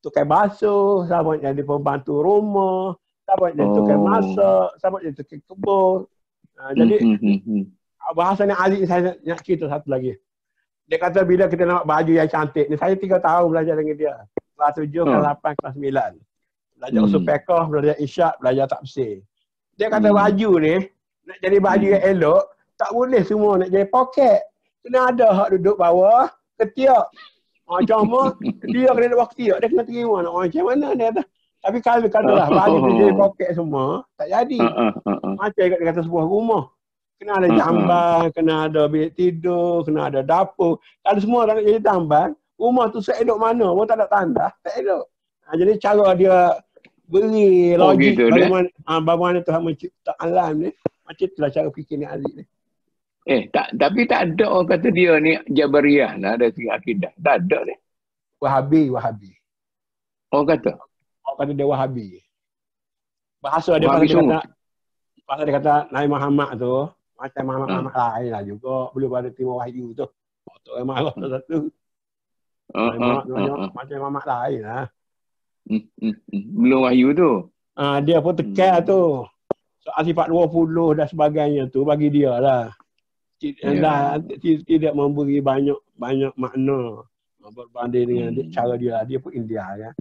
Speaker 2: tukang basuh, siapa nak jadi pembantu rumah, siapa nak jadi tukang masak, siapa nak jadi tukang kebun. Jadi bahasa ni Ali saya nak cerita satu lagi. Dia kata bila kita nak baju yang cantik ni, saya 3 tahun belajar dengan dia. Kelas 7, kelas 8, kelas 9. Belajar usul fiqh, belajar isyak, belajar tafsir. Dia kata baju ni, nak jadi baju yang elok, tak boleh semua nak jadi poket. Kena ada hak duduk bawah, ketiak. Cuma dia kena duduk bawah ketiak, dia kena terima nak macam mana dia kata. Tapi kalau katalah baju tu jadi poket semua, tak jadi. Macam dia kata sebuah rumah. Kena ada jamban, kena ada bilik tidur, kena ada dapur. Kalau semua orang nak jadi jamban, rumah tu seelok mana pun tak ada tandas, tak elok. Jadi cara dia beri logik gitu, bagaimana Tuhan mencipta alam ni, macam itulah cara fikir ni Ali ni.
Speaker 1: Tapi tak ada orang kata dia ni Jabariyah lah dari segi akidah. Tak ada ni.
Speaker 2: Wahabi.
Speaker 1: Orang kata
Speaker 2: dia Wahabi. Bahasa dia pasal dia kata Nabi Muhammad tu macam Muhammad lain lah juga. Belum ada terima wahyu tu. Tak orang marah satu. Macam Muhammad lain lah.
Speaker 1: Belum wahyu tu.
Speaker 2: Dia pun tekan tu. Soal sifat 20 dan sebagainya tu bagi dia lah. Tidak memberi banyak makna berbanding dengan cara dia lah. Dia pun India kan.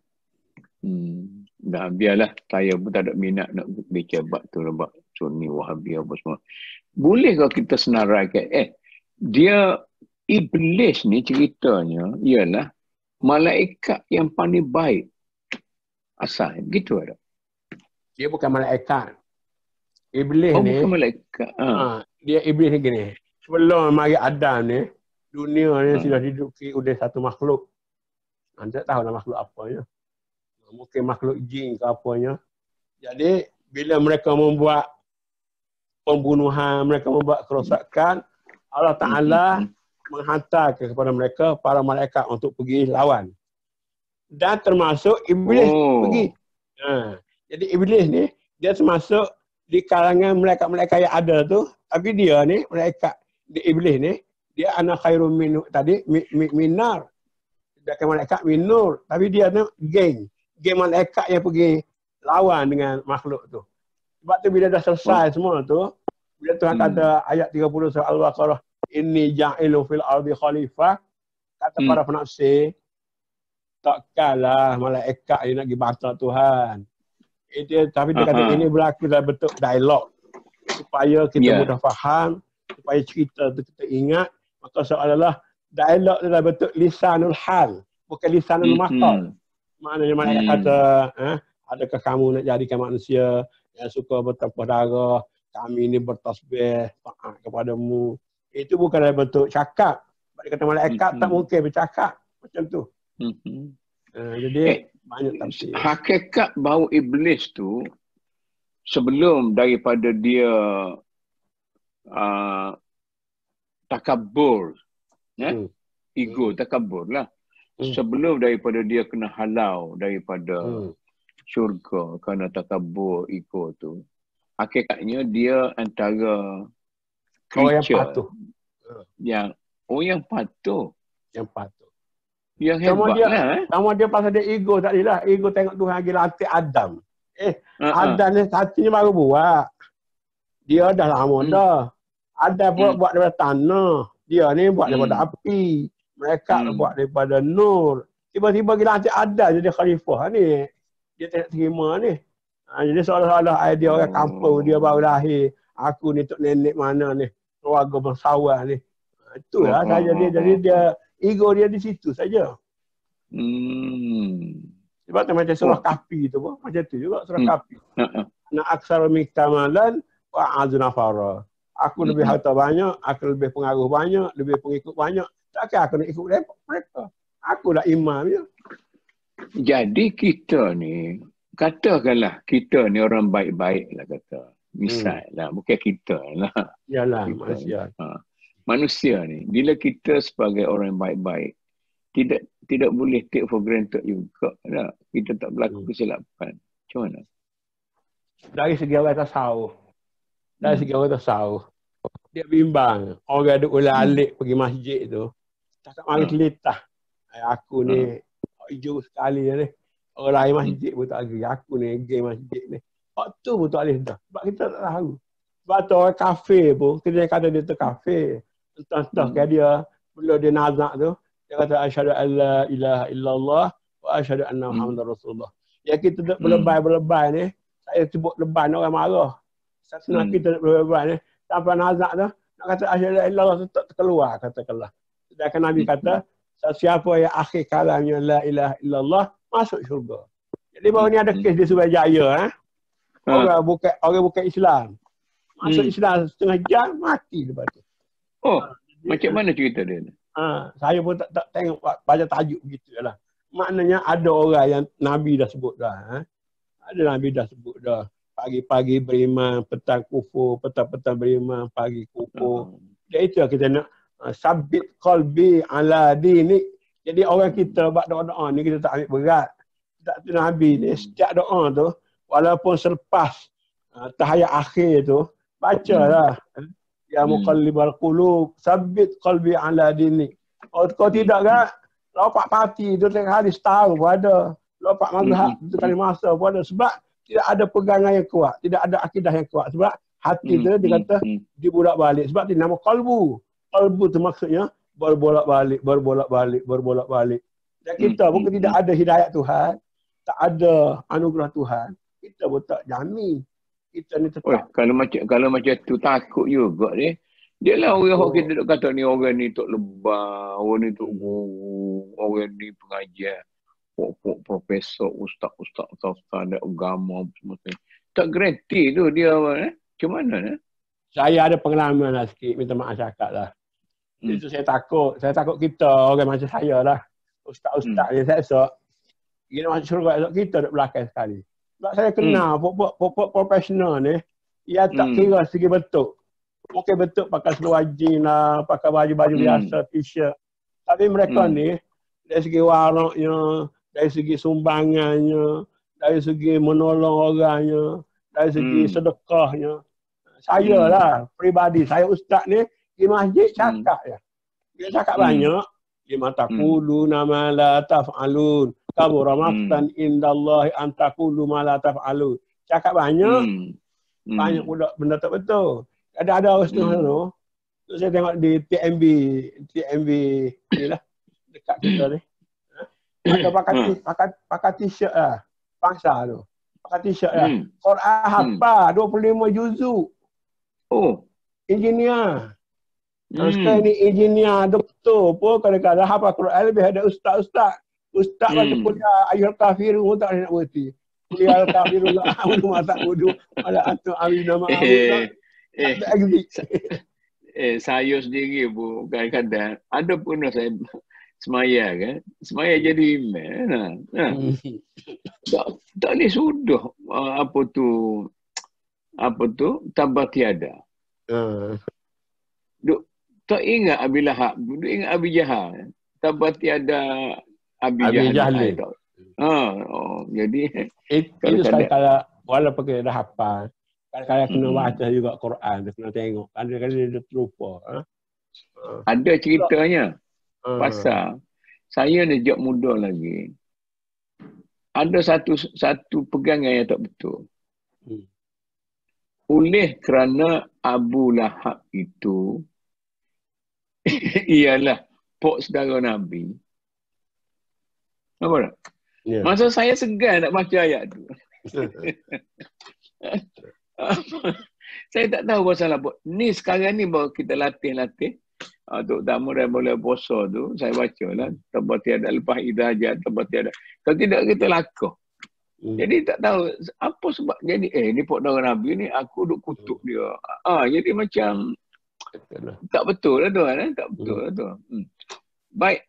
Speaker 1: Dah biarlah. Saya pun tak ada minat nak baca bab tu lah. Bab Sunni Wahabi apa semua. Boleh kalau kita senaraikan. Dia Iblis ni ceritanya ialah malaikat yang paling baik. Asal begitu ada.
Speaker 2: Dia bukan malaikat. Iblis ni.
Speaker 1: Bukan malaikat.
Speaker 2: Dia Iblis ni gini. Sebelum mari Adam ni, dunia ni sudah diduduki oleh satu makhluk. Anda tak tahu lah makhluk apanya. Mungkin makhluk jin ke apanya. Jadi bila mereka membuat pembunuhan, mereka membuat kerosakan, Allah Ta'ala menghantar kepada mereka para malaikat untuk pergi lawan. Dan termasuk Iblis pergi. Jadi Iblis ni, dia termasuk di kalangan malaikat-malaikat yang ada tu, tapi dia ni, malaikat di Iblis ni, dia ana khairum min tadi, minar. Dia kan malaikat minur, tapi dia ni geng malaikat yang pergi lawan dengan makhluk tu. Sebab tu bila dah selesai semua tu, bila Tuhan kata ayat 30 surah Al-Baqarah, inni ja'ilu fil ardi khalifah, kata para penafsir, takkanlah malaikat ni nak pergi bantah Tuhan. Tapi dia kata ini berlaku dalam bentuk dialog supaya kita mudah faham, supaya cerita tu kita ingat. Maka seolah-olah dialog dalam bentuk lisanul hal, bukan lisanul maqal. Maknanya malaikat kata, adakah kamu nak jadikan manusia yang suka bertumpah darah, kami ini bertasbih taat kepadamu. Itu bukan dalam bentuk cakap. Dia kata malaikat tak mungkin bercakap macam tu. Jadi banyak tafsir.
Speaker 1: Hakikat bahawa Iblis tu sebelum daripada dia takabur, ego takabur lah. Sebelum daripada dia kena halau daripada syurga kerana takabur ego tu, hakikatnya dia antara creature yang patuh.
Speaker 2: Yang patuh.
Speaker 1: Yang hebat lah.
Speaker 2: Sama dia pasal dia ego tadi lah. Ego tengok Tuhan lagi latih Adam. Adam ni hatinya baru buat. Dia dah lama dah. Adam buat daripada tanah. Dia ni buat daripada api. Mereka buat daripada nur. Tiba-tiba gila latih Adam jadi khalifah ni. Dia tak terima ni. Jadi seolah-olah idea orang kampung dia baru lahir. Aku ni tok nenek mana ni. Keluarga bangsawan ni. Itulah saja dia. Jadi dia ego dia di situ saja. Sebab tu macam surah Kahfi tu pun. Macam tu juga surah Kahfi. Nak aksara mikamalan wa aznafara. Aku lebih harta banyak, aku lebih pengaruh banyak, lebih pengikut banyak. Takkan aku nak ikut mereka. Aku Aku dah imam je.
Speaker 1: Jadi kita ni, katakanlah kita ni orang baik-baik lah kata. Misal lah, bukan kita lah.
Speaker 2: Yalah,
Speaker 1: Kita,
Speaker 2: manusia.
Speaker 1: Manusia ni, bila kita sebagai orang yang baik-baik, tidak boleh take for granted juga lah. Kita tak berlaku kesilapan. Macam mana?
Speaker 2: Dari segi orang tasawuf. Dari segi orang tasawuf. Dia bimbang. Orang duk ulang-alik pergi masjid tu. Tak mari telitah. Aku ni hijau sekali ni. Orang lain masjid pun tak pergi. Aku ni pergi masjid ni. Waktu pun tak boleh dah. Sebab kita tak tahu. Sebab tu orang kafe pun. Kita kata dia tu kafe. Entah-entah kan dia. Bila dia nazak tu. Dia kata asyhadu an la ilaha illallah. Wa asyhadu anna Muhammadar Rasulullah. Yang kita duk berlebay-berlebay ni. Saya sebut leban orang marah. Senang kita duk berlebay ni. Sampai nazak tu. Nak kata asyhadu an illallah tu tak terkeluar katakanlah. Sedangkan Nabi kata. Siapa yang akhir kalamnya la ilaha illallah. Masuk syurga. Jadi baru ni ada kes di Surabaya. Orang bukan Islam. Masuk Islam setengah jam, mati lepas tu.
Speaker 1: Macam mana cerita dia?
Speaker 2: Saya pun tak tengok baca tajuk begitu lah. Maknanya ada orang yang Nabi dah sebut dah. Ada Nabi dah sebut dah. Pagi-pagi beriman, petang kufur, petang-petang beriman, pagi kufur. Jadi itu kita nak sabit qalbi ala dini. Jadi orang kita buat doa-doa ni kita tak ambil berat. Tak tu Nabi ni setiap doa tu walaupun selepas tahiyat akhir tu bacalah ya muqallibal qulub sabit qalbi ala dini. Kau tidak kan lopak parti tu tengah hari setahun pun ada. Lopak mazhab tu kali masa pun ada sebab tidak ada pegangan yang kuat, tidak ada akidah yang kuat sebab hati tu dia kata dibolak-balik sebab dia nama qalbu. Qalbu tu maksudnya berbolak-balik. Dan kita pun tidak ada hidayat Tuhan, tak ada anugerah Tuhan. Kita pun tak jamin. Kita ni tetap.
Speaker 1: Kalau macam tu takut juga ni. Dia lah orang kita duk kata ni orang ni tok lebah, orang ni tok guru, orang ni pengajar, profesor, ustaz ada agama semua. Tak garanti tu dia macam mana?
Speaker 2: Saya ada pengalaman lah sikit, minta maaf cakap lah. Itu saya takut kita orang macam saya lah. Ustaz-ustaz ni saya esok. Kita masuk syurga esok kita duduk belakang sekali. Sebab saya kenal profesional ni, ia tak kira segi bentuk. Mungkin bentuk pakai seluar jeans lah, pakai baju-baju biasa, t-shirt. Tapi mereka ni, dari segi waraknya, dari segi sumbangannya, dari segi menolong orangnya, dari segi sedekahnya. Saya lah, peribadi. Saya ustaz ni, di masjid cakap ya. Dia cakap banyak. Lima taqulu nama la taf'alun. Kabura maqtan indallahi an taqulu ma la taf'alun. Cakap banyak. Banyak pula benda tak betul. Ada orang setengah tu. Saya tengok di TMB ni lah. Dekat kita ni. Ada pakai t-shirt lah. Bangsa tu. Pakai t-shirt lah. Quran hafal 25 juzuk. Engineer. Sekarang ni engineer, doktor pun kadang-kadang hafal Quran lebih ada ustaz-ustaz. Ustaz baca kuliah ayat kafirun pun tak nak berhenti. Kuliah kafirun lah, wudu tak wudu. Ada antum awi nama
Speaker 1: saya sendiri pun kadang-kadang ada pun saya semaya kan. Semaya jadi imam. Tak boleh sudah apa tu tabah tiada. Tak ingat Abi Lahab, duk ingat Abi Jahal. Tabah tiada Abi Jahal. Jadi
Speaker 2: itu sekali-kala walaupun kita dah hafal, kadang-kadang kena baca juga Quran, dia kena tengok. Kadang-kadang dia terlupa.
Speaker 1: Ada ceritanya. Pasal saya sejak muda lagi. Ada satu pegangan yang tak betul. Oleh kerana Abu Lahab itu ialah pok saudara Nabi. Apa tak? Yeah. Masa saya segan nak baca ayat tu. Saya tak tahu pasal apa. Ni sekarang ni baru kita latih. Terutama dari mulai puasa tu, saya baca lah. Tabah tiada lepas idajat, tabah tiada. Kalau tidak kita lakah. Jadi tak tahu apa sebab jadi ni pok saudara Nabi ni aku duk kutuk dia. Jadi macam tak betul lah tuan. Tak betul lah tuan. Baik.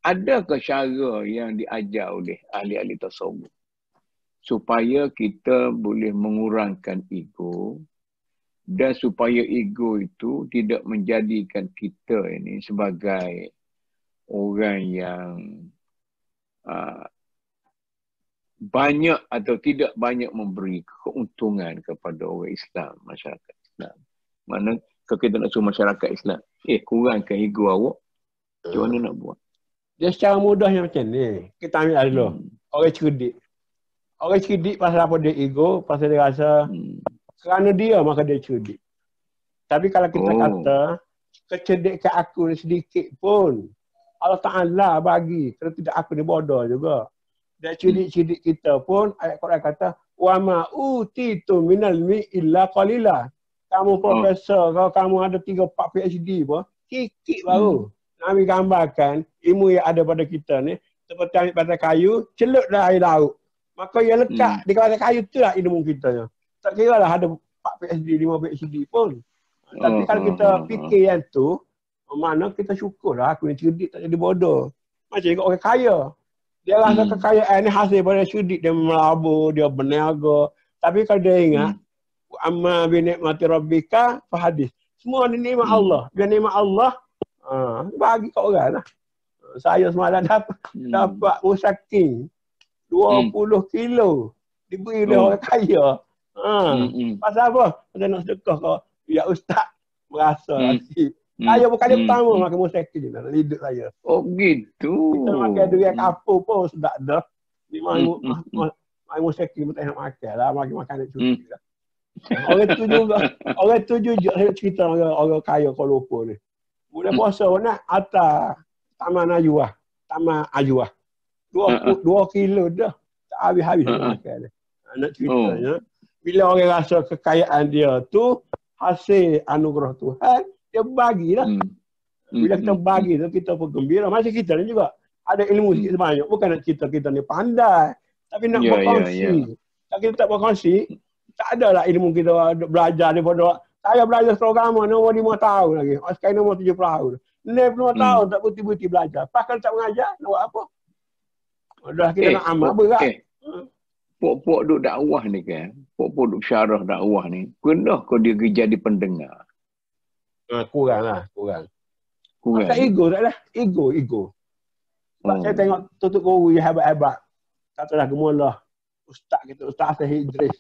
Speaker 1: adakah cara yang diajar oleh ahli-ahli tasawuf supaya kita boleh mengurangkan ego dan supaya ego itu tidak menjadikan kita ini sebagai orang yang banyak atau tidak banyak memberi keuntungan kepada orang Islam, masyarakat Islam. Mana kalau kita nak suruh masyarakat Islam, kurangkan ego awak, macam mana nak buat?
Speaker 2: Dia secara mudahnya macam ni. Kita ambil dulu. Orang cerdik. Orang cerdik pasal apa dia ego, pasal dia rasa kerana dia maka dia cerdik. Tapi kalau kita kata kecerdikan aku ni sedikit pun Allah Ta'ala bagi. Kalau tidak aku ni bodoh juga. Dan cerdik-cerdik kita pun ayat Quran kata wa ma utitu minal mi illa qalila. Kamu profesor, kalau kamu ada 3-4 PhD pun sikit baru. Nabi gambarkan ilmu yang ada pada kita ni seperti ambil batang kayu, celuplah air laut. Maka yang lekat di batang kayu tu lah ilmu kita. Tak kira lah ada 4 PhD, 5 PhD pun. Tapi kalau kita fikir yang tu, mana kita syukur lah aku ni cerdik tak jadi bodoh. Macam juga orang kaya. Dia rasa kekayaan ni hasil pada cerdik. Dia melabur, dia berniaga. Tapi kalau dia ingat, amma bi ni'mati rabbika fahadis. Semua ni nikmat Allah. Dia nikmat Allah, bagi kat orang lah. Saya semalam dapat musaking 20 kilo diberi oleh orang kaya. Pasal apa? Pasal nak sedekah kau. Ya ustaz merasa nasib. Saya bukan dia pertama makan musaking je dalam hidup saya.
Speaker 1: Oh gitu.
Speaker 2: Kita makan durian kapur pun sedap dah. Ni makan musaking pun tak nak makan lah. Makan nak cuci lah. Orang tu juga saya cerita orang kaya Kuala Lumpur ni. Bulan puasa nak atas Taman Ajuah. Taman Ajuah. 2 kilo dah. Tak habis-habis makan. Nak ceritanya. Bila orang rasa kekayaan dia tu hasil anugerah Tuhan, dia bagilah. Bila kita bagi tu, kita pun gembira. Macam kita ni juga. Ada ilmu sikit sebanyak. Bukan nak cerita kita ni pandai. Tapi nak berkongsi. Kalau kita tak berkongsi, tak adalah ilmu kita belajar daripada. Saya belajar agama nombor 5 tahun lagi. Sekarang nombor 7 tahun. 65 tahun tak putih-putih belajar. Pas kalau tak mengajar, nak buat apa? Dah kita nak amal berat.
Speaker 1: Pok-pok duk dakwah ni kan. Pok-pok duk syarah dakwah ni. Pernah kau dia jadi pendengar?
Speaker 2: Kurang lah. Tak ego tak lah. Ego. Sebab saya tengok tutup guru yang hebat-hebat. Katalah gemulah. Ustaz kita, Ustaz Asad Idris.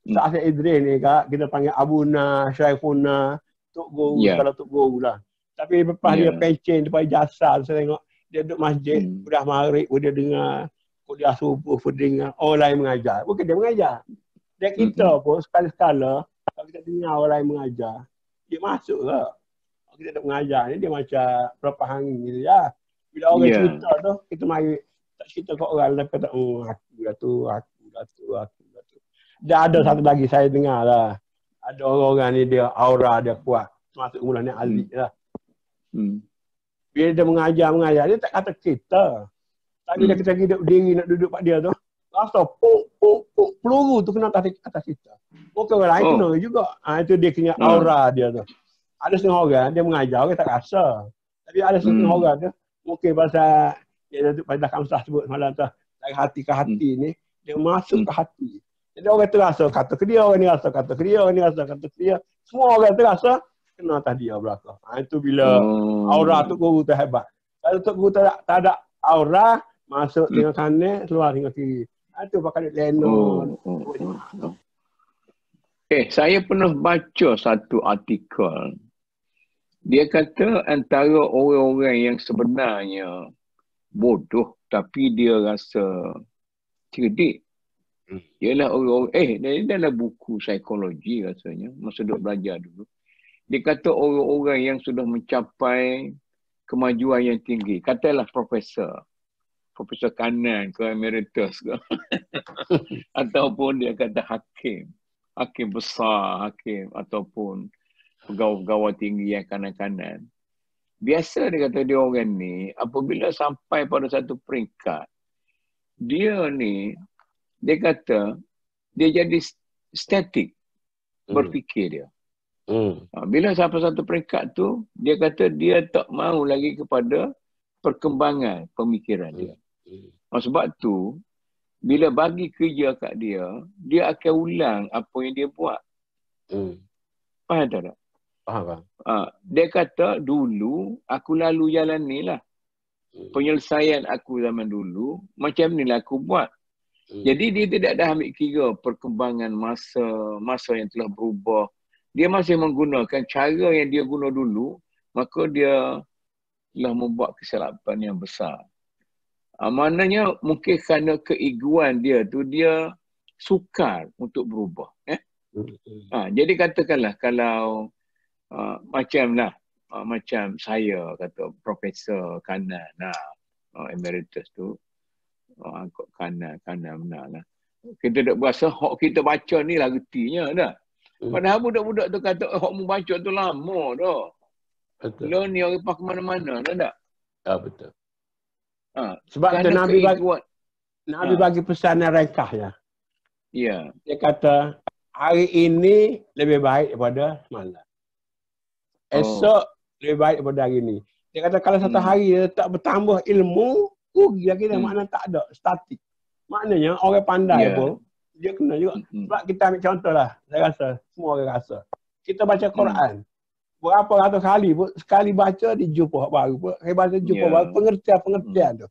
Speaker 2: Ustaz Asad Idris ni kak, kita panggil Abuna, Syaifuna, Tok Guru, kalau Tok Guru lah. Tapi lepas dia pencen, lepas jasa, saya tengok dia duduk masjid, udah maghrib, dia dengar, kuliah subuh, dia dengar, orang lain mengajar. Bukan dia mengajar. Dan kita pun sekali-sekala, kalau kita dengar orang lain mengajar, dia masuk ke. Kalau kita nak mengajar ni, dia macam berapa angin gitu ya. Bila orang cerita tu, kita mari tak cerita kat orang lain, kata, aku dah tu. Dan ada satu lagi saya dengar lah. Ada orang-orang ni dia aura dia kuat. Masuk mula ni alik lah. Bila dia mengajar, dia tak kata kita. Tapi bila kita hidup diri nak duduk kat dia tu, rasa peluru tu kena atas kita. Mungkin orang lain kena juga. Itu dia kena aura dia tu. Ada setengah orang dia mengajar, orang tak rasa. Tapi ada setengah orang tu, mungkin pasal dia duduk pada Kamsah sebut semalam tu, dari hati ke hati ni, dia masuk ke hati. Jadi orang terasa kata ke dia, orang ni rasa kata ke dia, orang ni rasa kata ke dia. Semua orang terasa kena atas dia belakang. Itu bila aura tu guru tu hebat. Kalau tu guru tak ada aura, masuk dengan kanan, keluar dengan kiri. Itu pakai Lennon.
Speaker 1: Saya pernah baca satu artikel. Dia kata antara orang-orang yang sebenarnya bodoh tapi dia rasa cerdik. Ialah orang-orang, ini dalam buku psikologi rasanya, masa duk belajar dulu. Dia kata orang-orang yang sudah mencapai kemajuan yang tinggi, katalah profesor kanan ke emeritus ke, ataupun dia kata hakim besar, ataupun pegawai-pegawai tinggi yang kanan-kanan. Biasa dia kata dia orang ni, apabila sampai pada satu peringkat, dia kata, dia jadi statik berfikir dia. Bila sampai satu peringkat tu, dia kata dia tak mahu lagi kepada perkembangan pemikiran dia. Sebab tu, bila bagi kerja kat dia, dia akan ulang apa yang dia buat. Faham tak?
Speaker 2: Faham.
Speaker 1: Dia kata, dulu aku lalu jalan ni lah. Penyelesaian aku zaman dulu, macam ni lah aku buat. Jadi dia tidak ada ambil kira perkembangan masa yang telah berubah. Dia masih menggunakan cara yang dia guna dulu, maka dia telah membuat kesilapan yang besar. Maknanya mungkin kerana keegoan dia tu, dia sukar untuk berubah. Jadi katakanlah kalau macam saya kata Profesor Kanan emeritus tu, kanan benar lah. Kita tak berasa hak kita baca ni lah retinya dah. Padahal budak-budak tu kata hak mu baca tu lama dah.
Speaker 2: Betul.
Speaker 1: Lo ni orang pakai mana-mana dah tak?
Speaker 2: Betul. Sebab tu Nabi bagi pesan yang ringkas ya.
Speaker 1: Ya.
Speaker 2: Dia kata hari ini lebih baik daripada semalam. Esok lebih baik daripada hari ini. Dia kata kalau satu hari dia tak bertambah ilmu, rugi lagi dah, maknanya tak ada, statik. Maknanya orang pandai pun, dia kena juga. Sebab kita ambil contoh lah, saya rasa, semua orang rasa. Kita baca Quran, berapa ratus kali pun, sekali baca dia jumpa hak baru pun, saya baca jumpa baru, pengertian tu.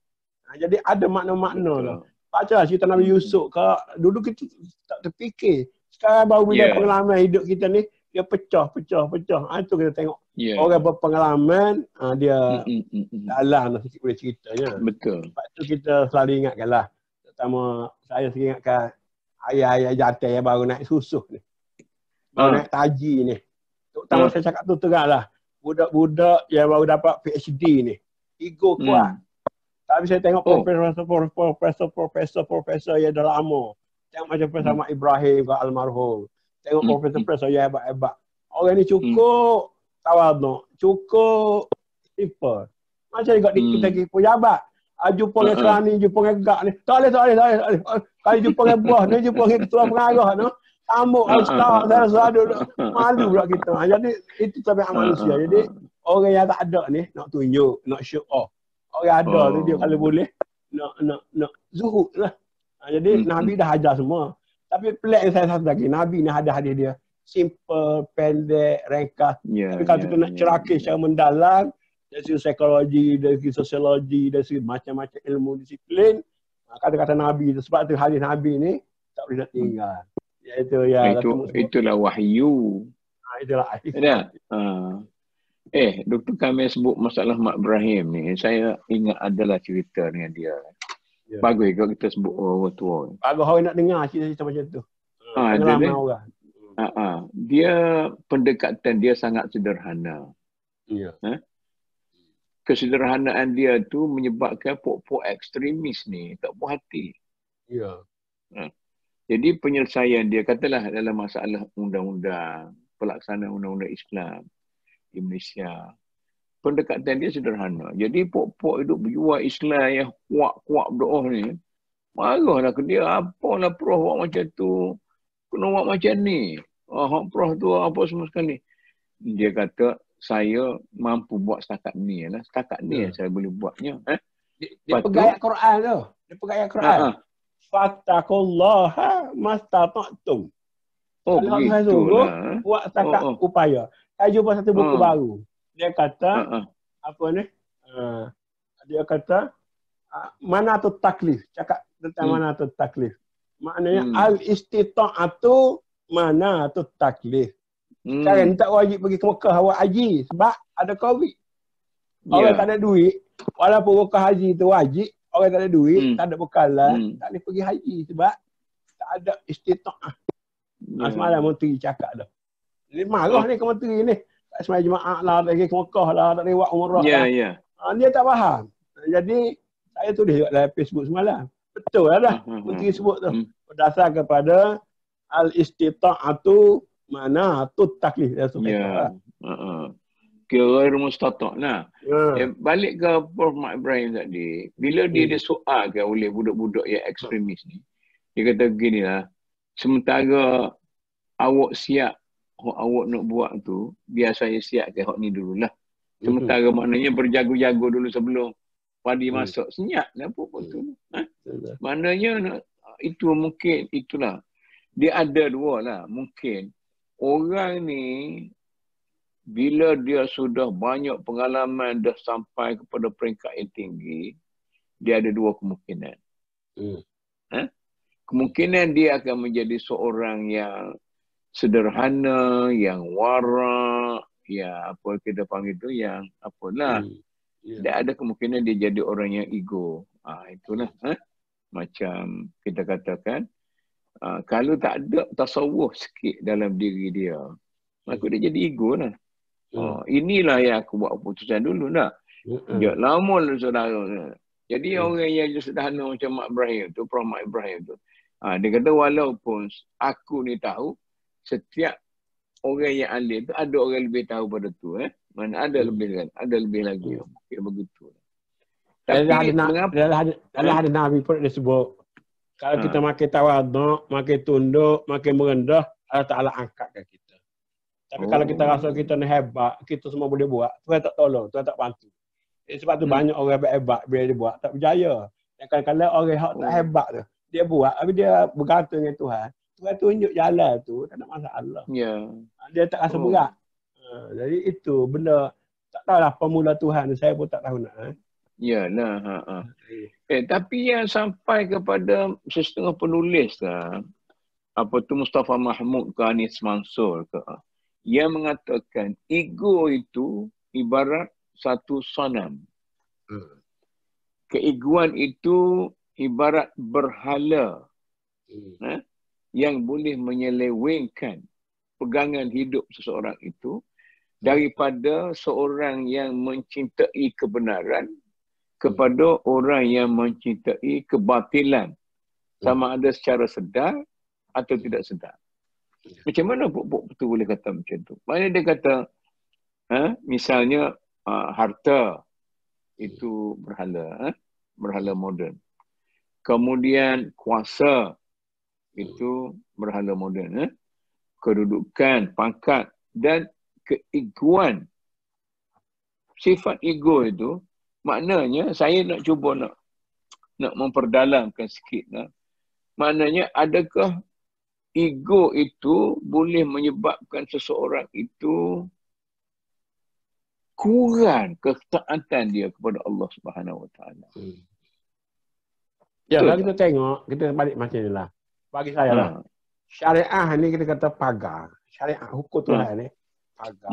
Speaker 2: Jadi ada makna-makna tu. Baca cerita Nabi Yusuf ke, dulu kita tak terfikir. Sekarang baru bila pengalaman hidup kita ni, dia pecah. Itu kita tengok. Orang berpengalaman, dia dalam sikit boleh ceritanya.
Speaker 1: Betul.
Speaker 2: Sebab tu kita selalu ingatkanlah. Terutama saya sering ingatkan ayah-ayah jantan yang baru naik susuh ni. Baru naik taji ni. Terutama saya cakap tu terang lah. Budak-budak yang baru dapat PhD ni. Ego kuat. Tapi saya tengok profesor yang dah lama. Tengok macam Profesor Ahmad Ibrahim ke almarhum. Tengok profesor-profesor yang hebat-hebat. Orang ni cukup tawaduk, cukup simple. Macam juga kita pergi pejabat. Jumpa dengan serani, jumpa dengan gak ni. Tak boleh. Kalau jumpa dengan buah ni, jumpa dengan ketua pengarah ni. Sambut, ustaz, saya duduk. Malu pula kita. Jadi itu tabiat manusia. Jadi orang yang tak ada ni, nak tunjuk, nak show off. Orang ada tu dia kalau boleh, nak zuhud lah. Jadi Nabi dah ajar semua. Tapi pelik yang saya satu lagi, Nabi ni ada hadis dia. Simple, pendek, ringkas. Tapi kalau kita nak cerakis secara mendalam, dari segi psikologi, dari segi sosiologi, dari segi macam-macam ilmu disiplin, kata-kata Nabi tu. Sebab tu hadis Nabi ni tak boleh nak tinggal.
Speaker 1: Itulah wahyu.
Speaker 2: Itulah hadis.
Speaker 1: Dr. Kamil sebut masalah Mak Ibrahim ni, saya ingat adalah cerita dengan dia. Bagus kalau kita sebut orang tua.
Speaker 2: Bagus orang nak dengar cerita-cerita macam tu. Pengalaman orang.
Speaker 1: Dia pendekatan dia sangat sederhana. Kesederhanaan dia tu menyebabkan pokok ekstremis ni tak puas hati. Jadi penyelesaian dia katalah dalam masalah undang-undang, pelaksanaan undang-undang Islam di Malaysia. Pendekatan dia sederhana. Jadi pokok hidup berjuang Islam yang kuat-kuat berdoa ni, marahlah ke dia. Apalah prof buat macam tu. Kena buat macam ni. Prof tu apa semua sekali. Dia kata, saya mampu buat setakat ni lah. Setakat ni saya boleh buatnya.
Speaker 2: Dia pegang ayat Quran tu. Dia pegang ayat Quran. Fattaqullaha mastata'tum.
Speaker 1: Begitu lah.
Speaker 2: Buat setakat upaya. Saya jumpa satu buku baru. Dia kata, apa ni? Dia kata, mana tu taklif? Cakap tentang mana tu taklif. Maknanya, al-istita'atu mana tu taklif. Sekarang tak wajib pergi ke Mekah awak haji sebab ada COVID. Orang tak ada duit, walaupun Mekah haji tu wajib, orang tak ada duit, tak ada bekalan, tak boleh pergi haji sebab tak ada istita'ah. Semalam menteri cakap dah. Dia marah ni ke menteri ni. Tak semai jemaah lah, tak pergi ke Mekah lah, tak lewat umrah lah. Dia tak faham. Jadi, saya tulis juga dalam Facebook semalam. Betul lah dah. Menteri sebut tu. Berdasar kepada al-istita'atu mana tu taklif.
Speaker 1: Kira mustata' lah. Balik ke Prof. Mak Ibrahim tadi. Bila dia disoalkan oleh budak-budak yang ekstremis ni. Dia kata begini lah. Sementara awak siap awak nak buat tu, biar saya siapkan hak ni dululah. Sementara maknanya berjago-jago dulu sebelum padi masak senyap apa tu. Maknanya itu mungkin itulah. Dia ada dua lah. Mungkin orang ni bila dia sudah banyak pengalaman, dah sampai kepada peringkat yang tinggi, dia ada dua kemungkinan. Kemungkinan dia akan menjadi seorang yang sederhana, yang warak, ya apa kita panggil tu, yang apalah. Dan ada kemungkinan dia jadi orang yang ego. Itulah. Macam kita katakan, kalau tak ada tasawuf sikit dalam diri dia, maka dia jadi ego lah. Inilah yang aku buat keputusan dulu lah. Dia lama lah saudara. Jadi orang yang sederhana macam Mak Ibrahim tu, Prof. Mak Ibrahim tu, dia kata walaupun aku ni tahu, setiap orang yang alim tu ada orang lebih tahu pada tu. Mana ada lebih kan? Ada lebih lagi. Mungkin begitu. Tapi
Speaker 2: ada Nabi pun dia sebut, kalau kita makin tawaduk, makin tunduk, makin merendah, Allah Ta'ala angkatkan kita. Tapi kalau kita rasa kita ni hebat, kita semua boleh buat, Tuhan tak tolong, Tuhan tak bantu. Sebab tu banyak orang hebat bila dia buat, tak berjaya. Dan kadang-kadang orang yang tak hebat tu, dia buat, tapi dia bergantung dengan Tuhan. Tuhan tunjuk jalan tu, tak ada masalah. Dia tak rasa berat. Jadi itu benda, tak tahulah pemula Tuhan, saya pun tak tahu nak.
Speaker 1: Yalah. Tapi yang sampai kepada setengah penulis lah, apa tu Mustafa Mahmud ke Anis Mansur ke, yang mengatakan ego itu ibarat satu sanam. Keegoan itu ibarat berhala yang boleh menyelewengkan pegangan hidup seseorang itu daripada seorang yang mencintai kebenaran kepada orang yang mencintai kebatilan, sama ada secara sedar atau tidak sedar. Macam mana Pok tu boleh kata macam tu? Maknanya dia kata, misalnya harta itu berhala, berhala moden. Kemudian kuasa itu berhala moden. Kedudukan, pangkat dan keegoan. Sifat ego itu, maknanya saya nak cuba nak memperdalamkan sikit. Maknanya adakah ego itu boleh menyebabkan seseorang itu kurang ketaatan dia kepada Allah Subhanahu Wa Taala.
Speaker 2: Ya, kalau kita tengok, kita balik macam ni lah. Bagi saya lah, syariah ni kita kata pagar. Syariah hukum Tuhan ni pagar.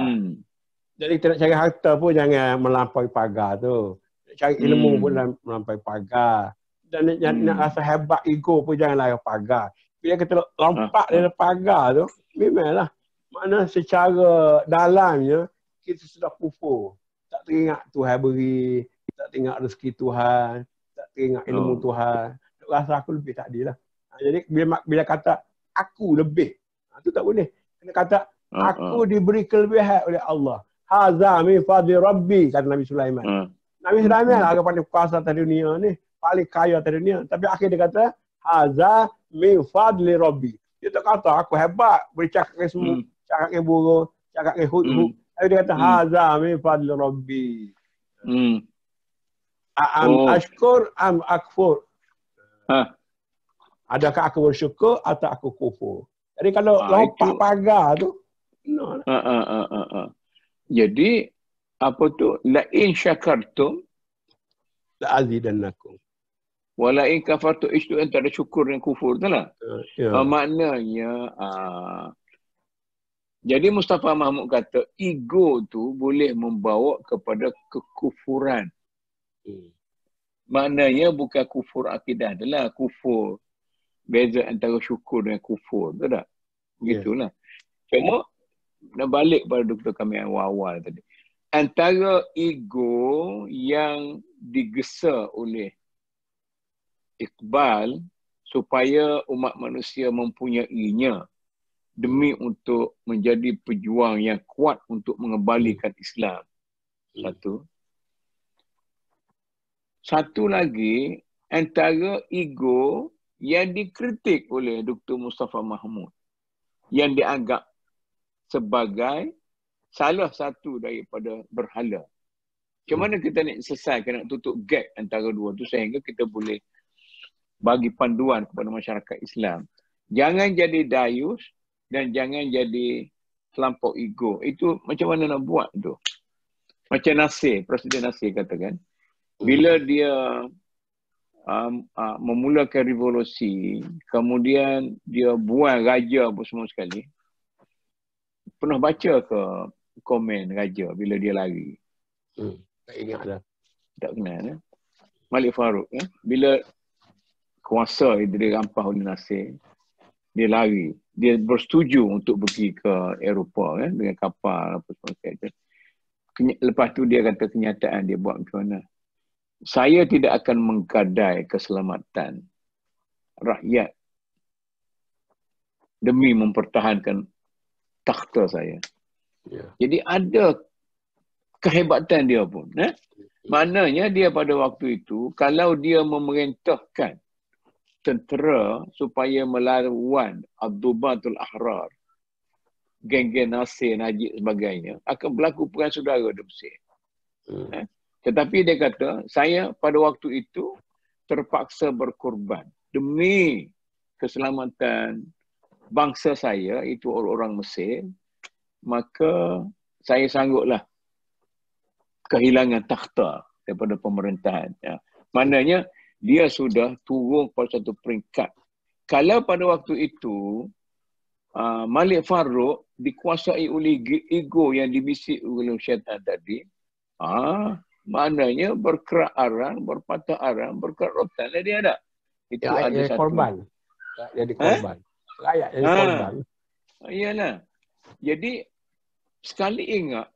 Speaker 2: Jadi kita nak cari harta pun jangan melampaui pagar tu. Nak cari ilmu pun melampaui pagar. Dan nak rasa hebat ego pun jangan layar pagar. Bila kita lompat dari pagar tu, memanglah. Mana secara dalamnya, kita sudah kufur. Tak teringat Tuhan beri, tak teringat rezeki Tuhan, tak teringat ilmu Tuhan. Rasa aku lebih tak adil lah. Jadi bila kata aku lebih, itu tak boleh. Kena kata aku diberi kelebihan oleh Allah. Haza min fadli Rabbi, kata Nabi Sulaiman. Nabi Sulaiman lah paling kuasa atas dunia ni, paling kaya atas dunia. Tapi akhir dia kata, haza min fadli Rabbi. Dia tak kata aku hebat, boleh cakap dengan semua, cakap dengan burung, cakap dengan hud-hud. Tapi dia kata, haza min fadli Rabbi. Ashkur am akfur. Adakah aku bersyukur atau aku kufur? Jadi kalau lompat pagar tu,
Speaker 1: jadi apa tu, la in syakartum
Speaker 2: la azidannakum
Speaker 1: wa la in kafartum, itu antara syukur dan kufur tu lah. Maknanya jadi Mustafa Mahmud kata ego tu boleh membawa kepada kekufuran. Maknanya bukan kufur akidah adalah kufur. Beza antara syukur dengan kufur, betul tak? Begitulah. Cuma nak balik pada doktor kami yang awal tadi. Antara ego yang digesa oleh Iqbal supaya umat manusia mempunyainya demi untuk menjadi pejuang yang kuat untuk mengembalikan Islam. Satu lagi, antara ego yang dikritik oleh Dr. Mustafa Mahmud, yang dianggap sebagai salah satu daripada berhala. Macam mana kita nak selesaikan, nak tutup gap antara dua tu sehingga kita boleh bagi panduan kepada masyarakat Islam. Jangan jadi dayus dan jangan jadi terlampau ego. Itu macam mana nak buat tu? Macam Nasir, Presiden Nasir katakan, bila dia memulakan revolusi, kemudian dia buang raja apa semua sekali, pernah baca ke komen raja bila dia lari?
Speaker 2: Tak ingat dah.
Speaker 1: Tak kenal. Malik Farouk. Bila kuasa itu dirampas oleh Nasir, dia lari. Dia bersetuju untuk pergi ke Eropah dengan kapal apa semua sekali. Lepas tu dia kata kenyataan dia buat macam mana. Saya tidak akan menggadai keselamatan rakyat demi mempertahankan takhta saya. Jadi ada kehebatan dia pun. Maknanya dia pada waktu itu, kalau dia memerintahkan tentera supaya melawan Ad-Dubatul Ahrar, geng-geng Nasir, Najib sebagainya, akan berlaku perang saudara di Mesir. Tetapi dia kata, saya pada waktu itu terpaksa berkorban demi keselamatan bangsa saya, itu orang-orang Mesir, maka saya sangguplah kehilangan takhta daripada pemerintahan. Maknanya, dia sudah turun pada satu peringkat. Kalau pada waktu itu, Malik Farouk dikuasai oleh ego yang dibisik oleh syaitan tadi, maknanya berkerak arang, berpatah arang, berkerak rotan lah dia ada. Itu
Speaker 2: rakyat
Speaker 1: ada satu.
Speaker 2: Korban. Rakyat jadi korban. Rakyat jadi korban.
Speaker 1: Iyalah. Jadi, sekali ingat,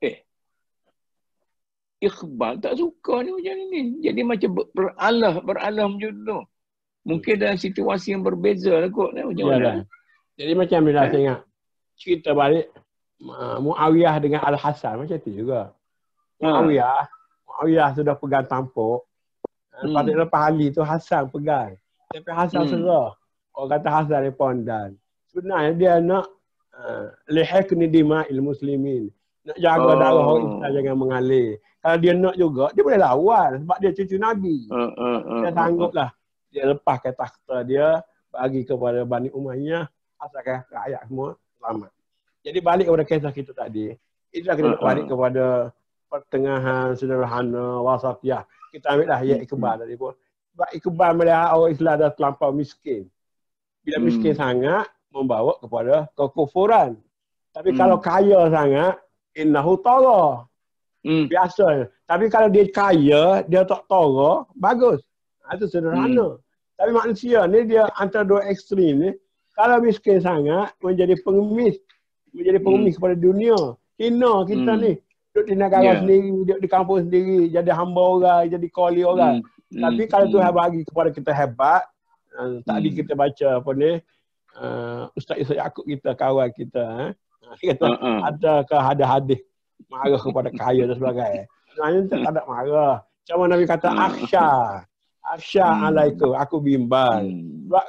Speaker 1: Iqbal tak suka ni macam ni. Jadi macam beralah macam tu. Mungkin dalam situasi yang berbeza lah kot. Macam mana?
Speaker 2: Jadi macam bila saya ingat, cerita balik Muawiyah dengan Al-Hasan macam tu juga. Muawiyah sudah pegang tampuk. Lepas Ali tu Hasan pegang. Tapi Hasan serah. Orang kata Hasan dia pondan. Sebenarnya dia nak lihakni dima'il muslimin. Nak jaga darah orang Islam jangan mengalir. Kalau dia nak juga, dia boleh lawan sebab dia cucu Nabi. Dia sangguplah. Dia lepaskan takhta dia, bagi kepada Bani Umayyah, asalkan rakyat semua selamat. Jadi balik kepada kisah kita tadi, itulah kita nak balik kepada pertengahan, sederhana, wasatiyah. Kita ambil lah ayat Iqbal tadi pun. Sebab Iqbal melihat orang Islam dah terlampau miskin. Bila miskin sangat, membawa kepada kekufuran. Tapi kalau kaya sangat, innahu tara. Biasa. Tapi kalau dia kaya, dia tak tara, bagus. Itu sederhana. Tapi manusia ni dia antara dua ekstrim ni. Kalau miskin sangat, menjadi pengemis. Menjadi pengemis kepada dunia. Hina kita ni. Duduk di negara sendiri, duduk di kampung sendiri, jadi hamba orang, jadi koli orang. Tapi kalau Tuhan bagi kepada kita hebat, tadi kita baca apa ni, Ustaz Isa Yaakob kita, kawan kita, kata ada hadis marah kepada kaya dan sebagainya. Sebenarnya tak ada marah. Macam Nabi kata, Aksya alaikum, aku bimbang. Sebab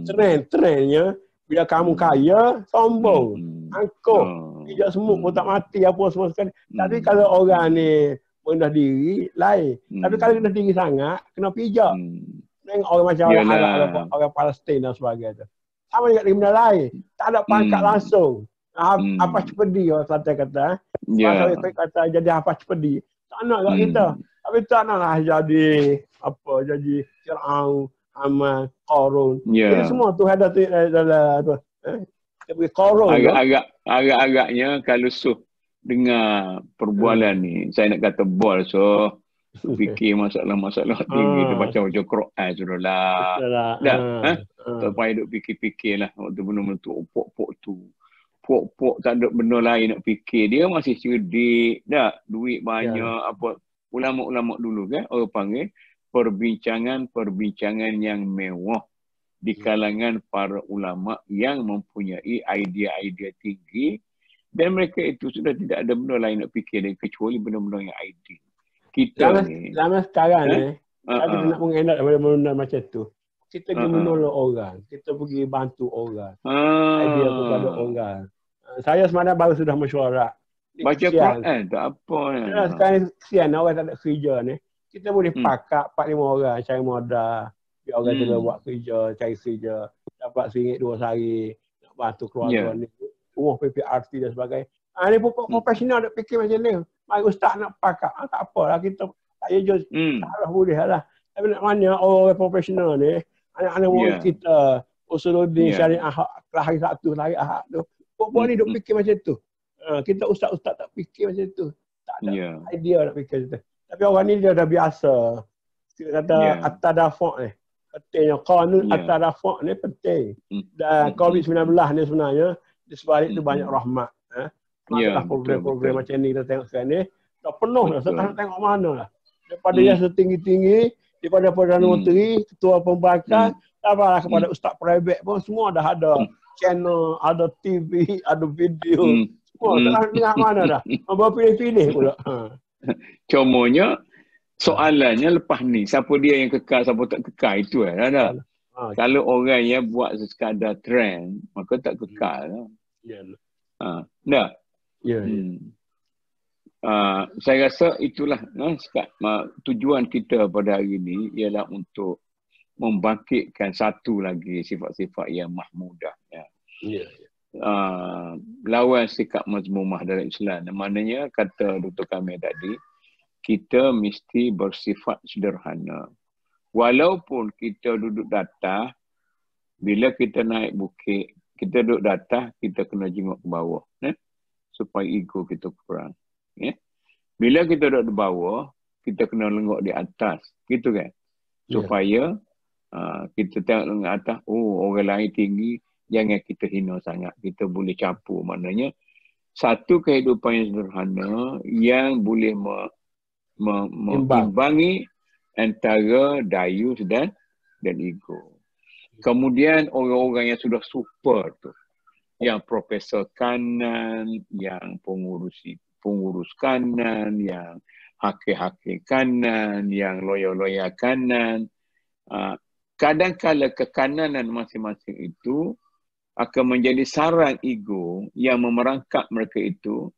Speaker 2: trend-trendnya, bila kamu kaya, sombong, angkuh, pijak semut pun tak mati, apa semua sekali. Tapi kalau orang ni rendah diri, lain. Tapi kalau rendah diri sangat, kena pijak. Tengok orang macam orang Arab, orang Palestin dan sebagainya. Sama juga dengan benda lain. Tak ada pangkat langsung. Apa cepedi orang Selatan kata. Bahasa kata jadi apa cepedi. Tak nak kat kita. Tapi tak naklah jadi apa, jadi Fir'aun, Haman, Qarun. Jadi semua tu ada dalam Qarun.
Speaker 1: Agak-agaknya kalau dengar perbualan ni, saya nak kata bol, so fikir masalah-masalah tinggi tu macam Quran sudahlah. Tak payah duk fikir-fikir lah. Waktu benda-benda tu, pok-pok tu. Pok-pok tak ada benda lain nak fikir. Dia masih cerdik, duit banyak, apa. Ulama-ulama dulu kan, orang panggil perbincangan yang mewah di kalangan para ulama yang mempunyai idea-idea tinggi, dan mereka itu sudah tidak ada benda lain nak fikir kecuali benda-benda yang ideal. Kita
Speaker 2: lama sekarang ni, kita nak mengelak daripada benda macam tu. Kita pergi menolong orang, kita pergi bantu orang, idea kepada orang. Saya sebenarnya baru sudah mesyuarat
Speaker 1: Baca Quran tak apa.
Speaker 2: Ya, sekarang kesian orang tak ada kerja ni. Kita boleh pakat 4-5 orang cari modal. Biar orang tu buat kerja, cari kerja. Dapat RM1, RM2 nak bantu keluarga ni. Rumah PPRT dan sebagainya. Ni pokok profesional nak fikir macam ni. Mari ustaz nak pakat. Tak apalah kita tak jujur. Tak boleh lah. Tapi nak mana orang profesional ni, anak-anak murid kita, Usuluddin Syariah kelas hari Sabtu, hari Ahad tu. Pokok ni duk fikir macam tu. Kita ustaz-ustaz tak fikir macam tu. Tak ada idea nak fikir macam tu. Tapi orang ni dia dah biasa. Kita kata at-tadafuk ni. Pentingnya. Qanun at-tadafuk ni penting. Dan COVID-19 ni sebenarnya, di sebalik tu banyak rahmat. Masalah program-program macam ni kita tengok sekarang ni. Dah penuh dah. Saya tak nak tengok mana lah. Daripada yang setinggi-tinggi, daripada Perdana Menteri, Ketua Pembangkang, sabarlah kepada ustaz private pun semua dah ada channel, ada TV, ada video. Semua tak dengar mana dah. Bawa pilih-pilih pula.
Speaker 1: Cumanya, soalannya lepas ni, siapa dia yang kekal, siapa tak kekal, itu lah. Kalau orang yang buat sekadar trend, maka tak kekal lah. Dah? Saya rasa itulah tujuan kita pada hari ini ialah untuk membangkitkan satu lagi sifat-sifat yang mahmudah. Lawan sikap mazmumah dalam Islam. Maknanya kata Dr. Kamil tadi, kita mesti bersifat sederhana. Walaupun kita duduk datah, bila kita naik bukit, kita duduk datah, kita kena jenguk ke bawah. Supaya ego kita kurang. Bila kita duduk di bawah, kita kena lengok di atas. Gitu kan? Supaya kita tengok lengok atas, orang lain tinggi, jangan kita hina sangat. Kita boleh campur. Maknanya, satu kehidupan yang sederhana yang boleh mengimbangi antara dayus dan ego. Kemudian orang-orang yang sudah super tu, yang profesor kanan, yang pengurus kanan, yang hakim-hakim kanan, yang lawyer-lawyer kanan. Kadang-kala kekananan masing-masing itu akan menjadi sarang ego yang memerangkap mereka itu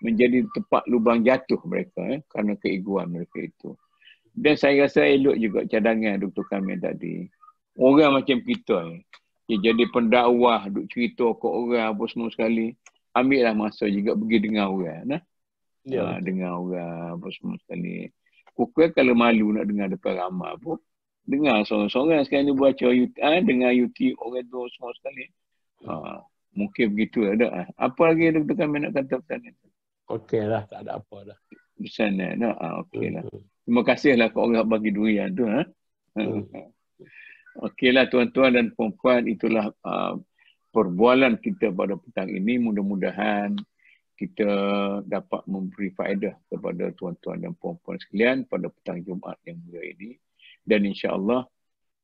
Speaker 1: menjadi tempat lubang jatuh mereka kerana keegoan mereka itu. Dan saya rasa elok juga cadangan Dr. Kamil tadi. Orang macam kita dia jadi pendakwah, duk cerita ke orang apa semua sekali. Ambillah masa juga pergi dengar orang. Dengar orang apa semua sekali. Pukul kalau malu nak dengar depan ramai pun, dengar seorang-seorang sekarang ni baca YouTube, dengar YouTube orang tu semua sekali. Mungkin begitu ada. Apa lagi Dr. Kamil nak kata pesan itu?
Speaker 2: Okey lah, tak ada apa dah.
Speaker 1: Pesan okey lah. Terima kasihlah ke orang bagi durian tu. Okeylah tuan-tuan dan puan-puan, itulah perbualan kita pada petang ini. Mudah-mudahan kita dapat memberi faedah kepada tuan-tuan dan puan-puan sekalian pada petang Jumaat yang mulia ini. Dan insya-Allah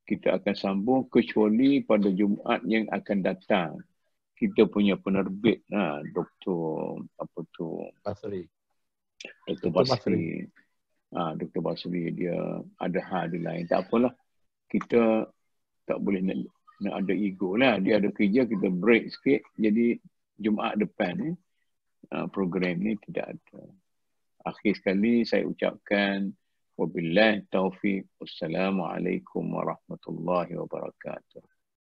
Speaker 1: kita akan sambung kecuali pada Jumaat yang akan datang. Kita punya penerbit Dr.
Speaker 2: Basri.
Speaker 1: Dr. Basri. Dr. Basri dia ada hal di lain. Tak apalah. Kita tak boleh nak ada ego lah. Dia ada kerja, kita break sikit. Jadi Jumaat depan ni program ni tidak ada. Akhir sekali saya ucapkan wabillahi taufiq. Wassalamualaikum warahmatullahi wabarakatuh.